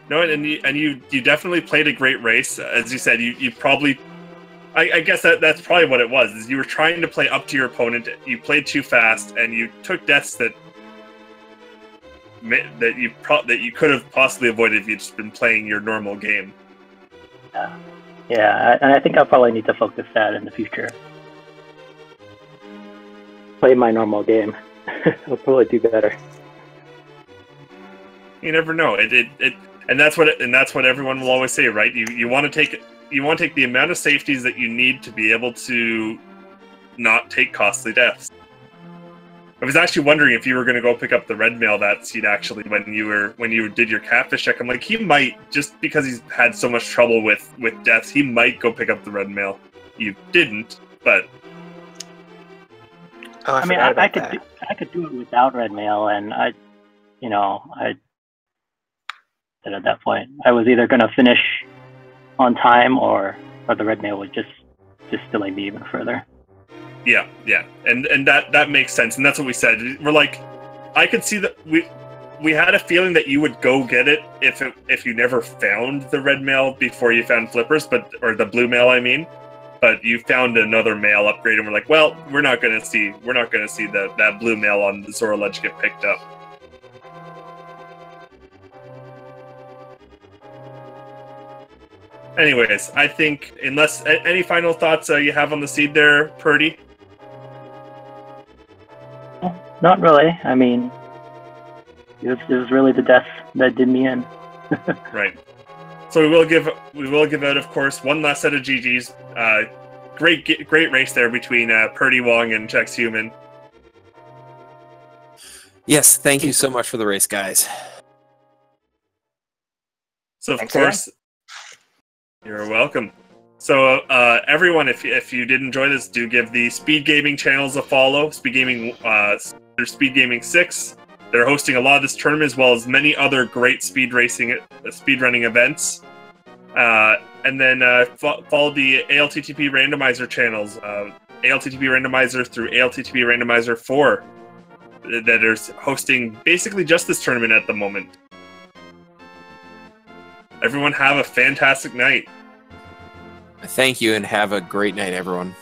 No, and you definitely played a great race. As you said, you probably... I guess that's probably what it was, is you were trying to play up to your opponent, you played too fast, and you took deaths that you could have possibly avoided if you'd just been playing your normal game. Yeah, and I think I'll probably need to focus that in the future. Play my normal game. I'll probably do better. You never know. And that's what everyone will always say, right? You want to take the amount of safeties that you need to be able to not take costly deaths. I was actually wondering if you were going to go pick up the red mail that seed actually when you did your catfish check. I'm like, he might, just because he's had so much trouble with deaths, he might go pick up the red mail. You didn't, but I mean, I could do it without red mail, and I said at that point I was either going to finish on time or the red mail would just delay me even further. Yeah, and that makes sense, and that's what we said. We're like, I could see that we had a feeling that you would go get it if you never found the red mail before you found flippers, or the blue mail, I mean. But you found another mail upgrade, and we're like, well, we're not gonna see that blue mail on the Zora Ledge get picked up. Anyways, I think, unless any final thoughts you have on the seed there, Purdy? Not really. I mean, it was really the death that did me in. Right. So we will give out, of course, one last set of GGs. Great race there between prdwong and Chexhuman. Yes, thank you so much for the race, guys. So of course, you're welcome. So everyone, if you did enjoy this, do give the Speed Gaming channels a follow. Speed Gaming, there's Speed Gaming 6. They're hosting a lot of this tournament, as well as many other great speed running events. And then follow the ALTTP Randomizer channels, ALTTP Randomizer through ALTTP Randomizer 4, that are hosting basically just this tournament at the moment. Everyone have a fantastic night. Thank you, and have a great night, everyone.